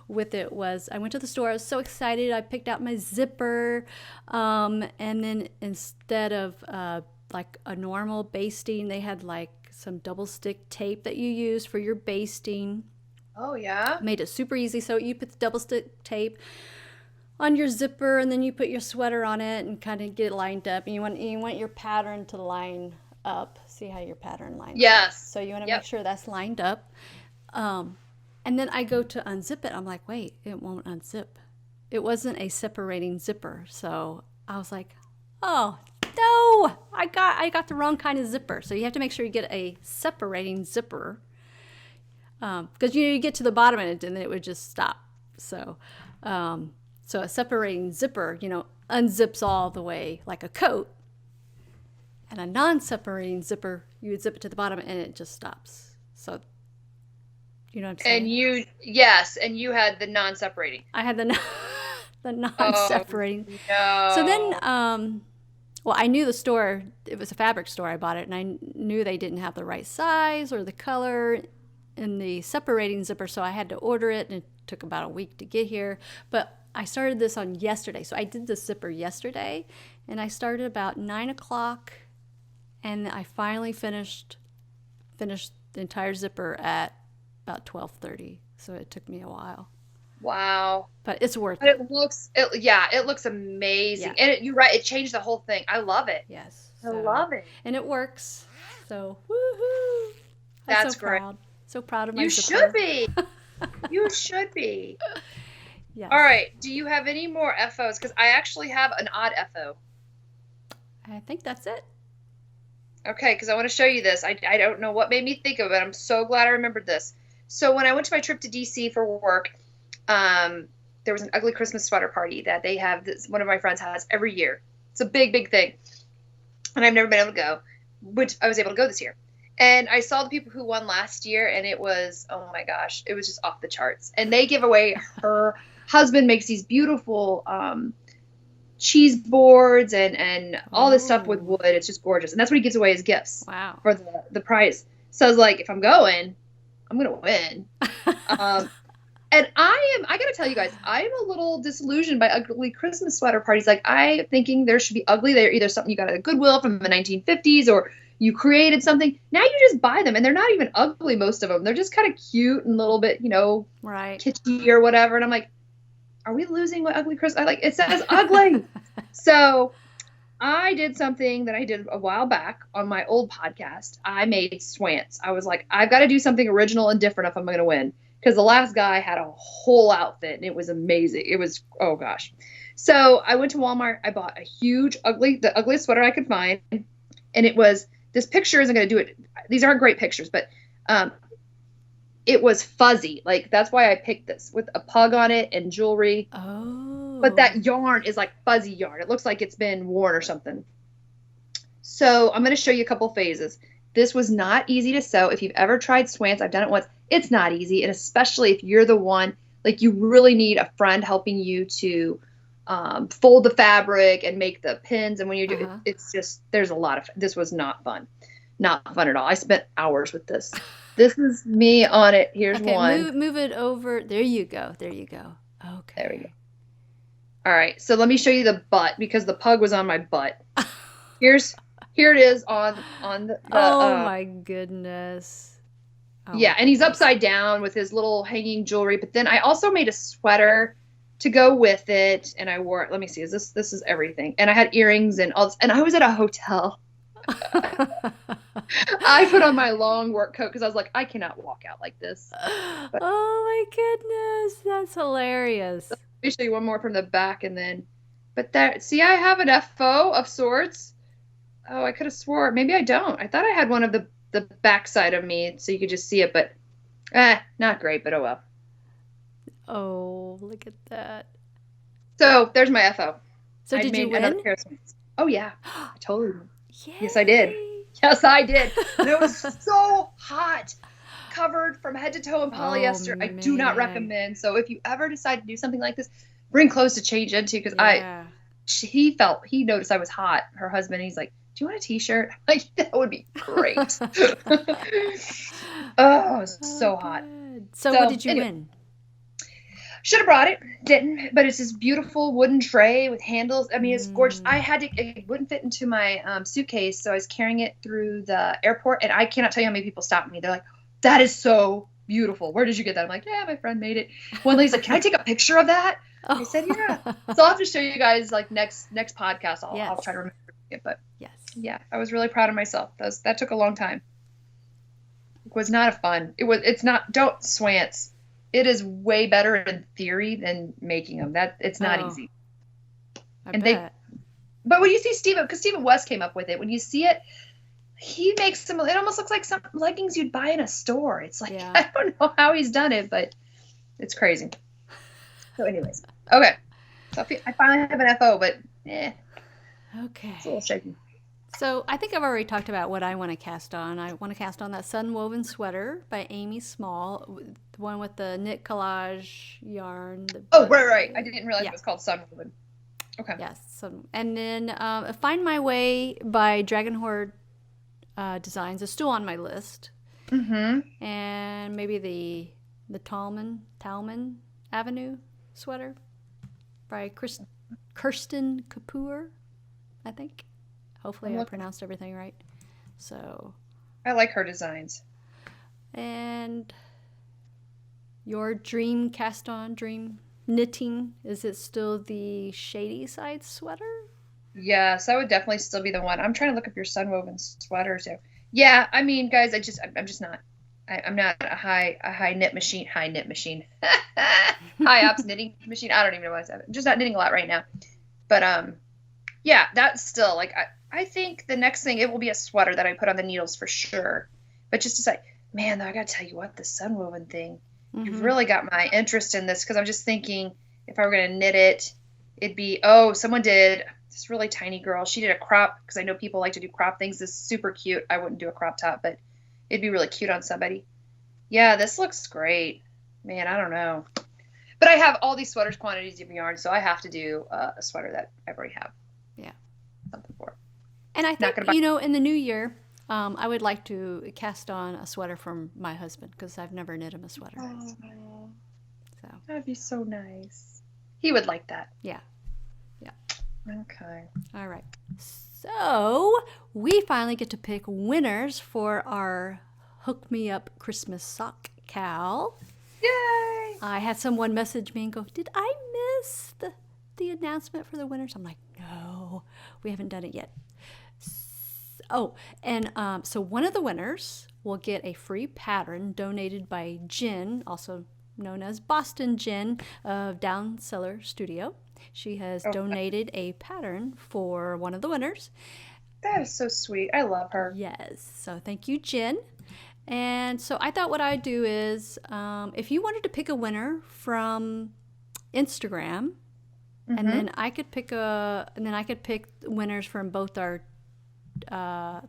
[SPEAKER 1] with it was I went to the store. I was so excited. I picked out my zipper, and then instead of like a normal basting, they had like some double stick tape that you use for your basting.
[SPEAKER 2] Oh yeah.
[SPEAKER 1] Made it super easy. So you put the double stick tape on your zipper, and then you put your sweater on it and kind of get it lined up. And you want your pattern to line up. See how your pattern lines up.
[SPEAKER 2] Yes.
[SPEAKER 1] So you want to make sure that's lined up. And then I go to unzip it. I'm like, wait, it won't unzip. It wasn't a separating zipper. So I was like, oh no, I got the wrong kind of zipper. So you have to make sure you get a separating zipper. Because you get to the bottom of it and then it would just stop. So so a separating zipper, unzips all the way like a coat. And a non-separating zipper, you would zip it to the bottom and it just stops. So, you know what I'm saying?
[SPEAKER 2] And you had the non-separating.
[SPEAKER 1] I had the non-separating.
[SPEAKER 2] No.
[SPEAKER 1] So then, I knew the store, it was a fabric store, I bought it, and I knew they didn't have the right size or the color in the separating zipper, so I had to order it, and it took about a week to get here. But I started this on yesterday, so I did the zipper yesterday, and I started about 9 o'clock. And I finally finished the entire zipper at about 12:30. So it took me a while.
[SPEAKER 2] Wow.
[SPEAKER 1] But it's worth
[SPEAKER 2] it.
[SPEAKER 1] It
[SPEAKER 2] looks amazing. Yeah. And you're right, it changed the whole thing. I love it.
[SPEAKER 1] Yes.
[SPEAKER 2] I love it.
[SPEAKER 1] And it works. So, woohoo.
[SPEAKER 2] That's
[SPEAKER 1] so
[SPEAKER 2] great.
[SPEAKER 1] Proud. So proud of my
[SPEAKER 2] You
[SPEAKER 1] zipper.
[SPEAKER 2] should be. You should be.
[SPEAKER 1] Yes.
[SPEAKER 2] All right. Do you have any more FOs? Because I actually have an odd FO.
[SPEAKER 1] I think that's it.
[SPEAKER 2] Okay, because I want to show you this. I don't know what made me think of it. I'm so glad I remembered this. So when I went to my trip to D.C. for work, there was an ugly Christmas sweater party that they have. One of my friends has every year. It's a big, big thing. And I've never been able to go, which I was able to go this year. And I saw the people who won last year, and it was, oh my gosh, it was just off the charts. And they give away, her husband makes these beautiful cheese boards and all this stuff with
[SPEAKER 1] Oh.
[SPEAKER 2] wood. It's just gorgeous. And that's what he gives away as gifts
[SPEAKER 1] Wow.
[SPEAKER 2] for the prize. So I was like, if I'm going, I'm going to win. And I got to tell you guys, I'm a little disillusioned by ugly Christmas sweater parties. Like, I thinking there should be ugly. They're either something you got at Goodwill from the 1950s or you created something. Now you just buy them, and they're not even ugly, most of them. They're just kind of cute and a little bit,
[SPEAKER 1] Right.
[SPEAKER 2] kitschy or whatever. And I'm like, are we losing what ugly Christmas? It says ugly. So I did something that I did a while back on my old podcast. I made swants. I was like, I've got to do something original and different if I'm going to win. Because the last guy had a whole outfit and it was amazing. It was, oh gosh. So I went to Walmart. I bought the ugliest sweater I could find. And it was, this picture isn't going to do it. These aren't great pictures, but it was fuzzy. Like, that's why I picked this, with a pug on it and jewelry.
[SPEAKER 1] Oh.
[SPEAKER 2] But that yarn is like fuzzy yarn. It looks like it's been worn or something. So I'm going to show you a couple phases. This was not easy to sew. If you've ever tried swants, I've done it once. It's not easy. And especially if you're the one, like, you really need a friend helping you to fold the fabric and make the pins. And when you do it, it's just, there's a lot of, this was not fun. Not fun at all. I spent hours with this. This is me on it. Here's one.
[SPEAKER 1] Move it over. There you go. There you go. Okay.
[SPEAKER 2] There we go. All right. So let me show you the butt, because the pug was on my butt. Here it is on the
[SPEAKER 1] oh my goodness. Oh,
[SPEAKER 2] yeah, and he's upside down with his little hanging jewelry. But then I also made a sweater to go with it, and I wore it. Let me see. This is everything? And I had earrings and all this, and I was at a hotel. I put on my long work coat because I was like, I cannot walk out like this. But,
[SPEAKER 1] oh my goodness, that's hilarious.
[SPEAKER 2] let me show you one more from the back, and then, but there, see, I have an FO of sorts. Oh, I could have swore. Maybe I don't. I thought I had one of the backside of me so you could just see it, but not great, but oh well.
[SPEAKER 1] Oh, look at that.
[SPEAKER 2] So there's my FO.
[SPEAKER 1] So did you win?
[SPEAKER 2] Oh yeah, I totally won.
[SPEAKER 1] Yay.
[SPEAKER 2] Yes, I did. Yes, I did. And it was so hot, covered from head to toe in polyester. I do not recommend. So if you ever decide to do something like this, bring clothes to change into, because he noticed I was hot, her husband. He's like, do you want a t-shirt? Like, that would be great. Oh, it's so hot.
[SPEAKER 1] So what did you win?
[SPEAKER 2] Should have brought it, didn't, but it's this beautiful wooden tray with handles. I mean, it's gorgeous. It wouldn't fit into my suitcase, so I was carrying it through the airport, and I cannot tell you how many people stopped me. They're like, that is so beautiful. Where did you get that? I'm like, yeah, my friend made it. One lady's like, can I take a picture of that? I said, yeah. So I'll have to show you guys, like, next podcast. I'll try to remember it, but yeah, I was really proud of myself. That took a long time. It was not don't swants. It is way better in theory than making them. It's not easy.
[SPEAKER 1] I bet.
[SPEAKER 2] But when you see because Stephen West came up with it, when you see it, he makes them, it almost looks like some leggings you'd buy in a store. It's like, I don't know how he's done it, but it's crazy. So anyways, okay. So I finally have an FO, but
[SPEAKER 1] okay.
[SPEAKER 2] It's a little shaky.
[SPEAKER 1] So I think I've already talked about what I want to cast on. I want to cast on that Sun Woven Sweater by Amy Small, the one with the knit collage yarn.
[SPEAKER 2] Right. I didn't realize it was called Sun Woven. Okay.
[SPEAKER 1] Yes. And then Find My Way by Dragon Horde Designs is still on my list. Mm-hmm. And maybe the Talman Avenue sweater by Kirsten Kapoor, I think. Hopefully I pronounced everything right. So
[SPEAKER 2] I like her designs.
[SPEAKER 1] And your dream knitting, is it still the Shady Side sweater?
[SPEAKER 2] Yes, that would definitely still be the one. I'm trying to look up your sun woven sweater too. Yeah, I mean, guys, I'm just not. I'm not a high knit machine. High ops knitting machine. I don't even know what I said. I'm just not knitting a lot right now. But yeah, that's still like I think the next thing, it will be a sweater that I put on the needles for sure. But just to say, man, though, I gotta tell you what, the sun woven thing, you've really got my interest in this, because I'm just thinking if I were gonna knit it, it'd be someone did this really tiny girl. She did a crop, because I know people like to do crop things. This is super cute. I wouldn't do a crop top, but it'd be really cute on somebody. Yeah, this looks great. Man, I don't know. But I have all these sweaters, quantities of yarn, so I have to do a sweater that I already have.
[SPEAKER 1] Yeah.
[SPEAKER 2] Something for.
[SPEAKER 1] And I think, in the new year, I would like to cast on a sweater from my husband because I've never knit him a sweater.
[SPEAKER 2] Oh,
[SPEAKER 1] so
[SPEAKER 2] that'd be so nice. He would like that.
[SPEAKER 1] Yeah.
[SPEAKER 2] Okay.
[SPEAKER 1] All right. So we finally get to pick winners for our Hook Me Up Christmas sock cowl.
[SPEAKER 2] Yay!
[SPEAKER 1] I had someone message me and go, "Did I miss the announcement for the winners?" I'm like, "No, we haven't done it yet." So one of the winners will get a free pattern donated by Jen, also known as Boston Jen of Down Cellar Studio. She has donated a pattern for one of the winners.
[SPEAKER 2] That is so sweet. I love her.
[SPEAKER 1] Yes. So thank you, Jen. And so I thought what I'd do is, if you wanted to pick a winner from Instagram, and then I could pick winners from both our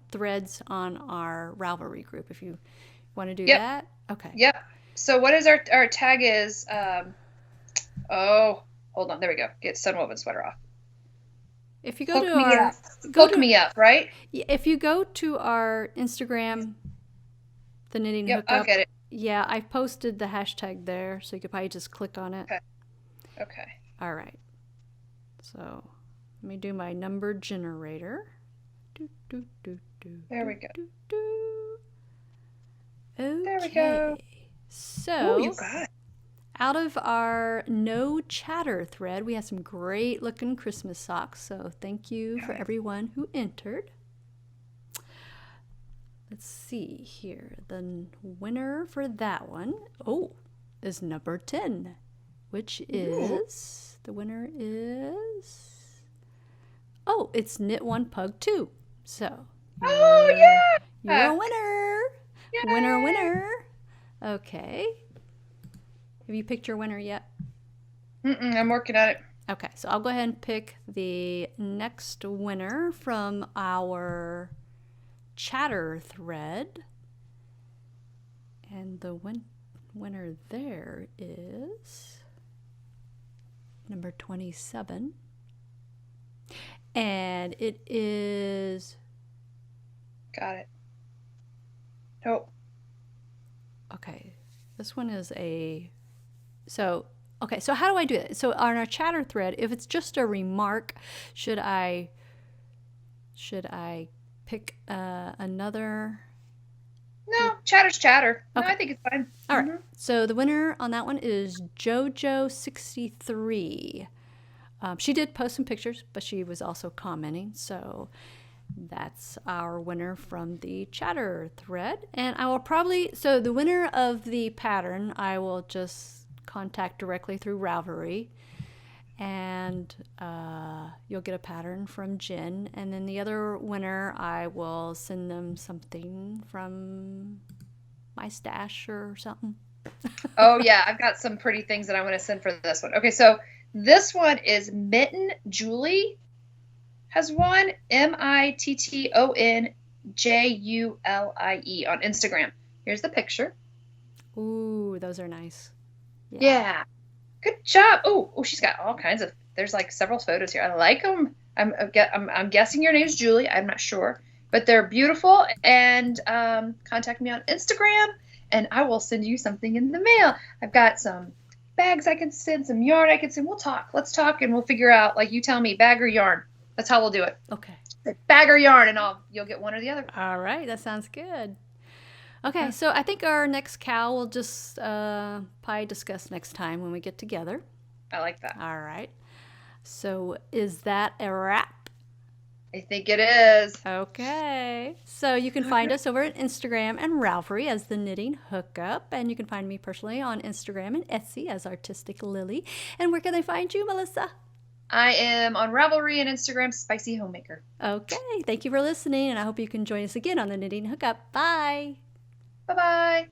[SPEAKER 1] threads on our Ravelry group. If you want to do that, okay.
[SPEAKER 2] Yep. So what is our tag is? Hold on. There we go. Get Sunwoven sweater off.
[SPEAKER 1] If you go to our Hook
[SPEAKER 2] Me Up, right?
[SPEAKER 1] If you go to our Instagram, the Knitting Hookup.
[SPEAKER 2] I'll get it.
[SPEAKER 1] Yeah, I posted the hashtag there, so you could probably just click on it.
[SPEAKER 2] Okay.
[SPEAKER 1] All right. So let me do my number generator.
[SPEAKER 2] There we go.
[SPEAKER 1] Okay.
[SPEAKER 2] There we go.
[SPEAKER 1] So,
[SPEAKER 2] you got it.
[SPEAKER 1] Out of our no chatter thread, we have some great looking Christmas socks. So thank you for everyone who entered. Let's see here. The winner for that one, is number 10, which is, the winner is, it's Knit One Pug 2. So, you're a winner.
[SPEAKER 2] Yay.
[SPEAKER 1] Winner. Okay. Have you picked your winner yet?
[SPEAKER 2] I'm working on it.
[SPEAKER 1] Okay, so I'll go ahead and pick the next winner from our chatter thread. And the winner there is number 27. And it is...
[SPEAKER 2] Got it. Nope.
[SPEAKER 1] Okay, this one is a... So how do I do it? So on our chatter thread, if it's just a remark, should I pick another?
[SPEAKER 2] No, chatter's chatter.
[SPEAKER 1] Okay.
[SPEAKER 2] No, I think it's fine.
[SPEAKER 1] All right. So the winner on that one is JoJo63. She did post some pictures, but she was also commenting. So that's our winner from the chatter thread. And I will so the winner of the pattern, I will just contact directly through Ravelry, and you'll get a pattern from Jen, and then the other winner, I will send them something from my stash or something.
[SPEAKER 2] Oh yeah, I've got some pretty things that I want to send for this one. Okay, so this one is Mitten Julie has won, MITTONJULIE on Instagram. Here's the picture.
[SPEAKER 1] Ooh, those are nice.
[SPEAKER 2] Yeah. Good job. Oh, she's got all kinds of, there's like several photos here. I like them. I'm guessing your name's Julie. I'm not sure, but they're beautiful. And contact me on Instagram, and I will send you something in the mail. I've got some bags I can send, some yarn I can send. We'll talk. Let's talk, and we'll figure out, like you tell me, bag or yarn. That's how we'll do it.
[SPEAKER 1] Okay.
[SPEAKER 2] Bag or yarn, and you'll get one or the other.
[SPEAKER 1] All right. That sounds good. Okay, so I think our next cowl we'll just probably discuss next time when we get together.
[SPEAKER 2] I like that.
[SPEAKER 1] All right. So is that a wrap?
[SPEAKER 2] I think it is.
[SPEAKER 1] Okay. So you can find us over at Instagram and Ravelry as The Knitting Hookup. And you can find me personally on Instagram and Etsy as Artistic Lily. And where can they find you, Melissa?
[SPEAKER 2] I am on Ravelry and Instagram, Spicy Homemaker.
[SPEAKER 1] Okay. Thank you for listening, and I hope you can join us again on The Knitting Hookup. Bye.
[SPEAKER 2] Bye-bye.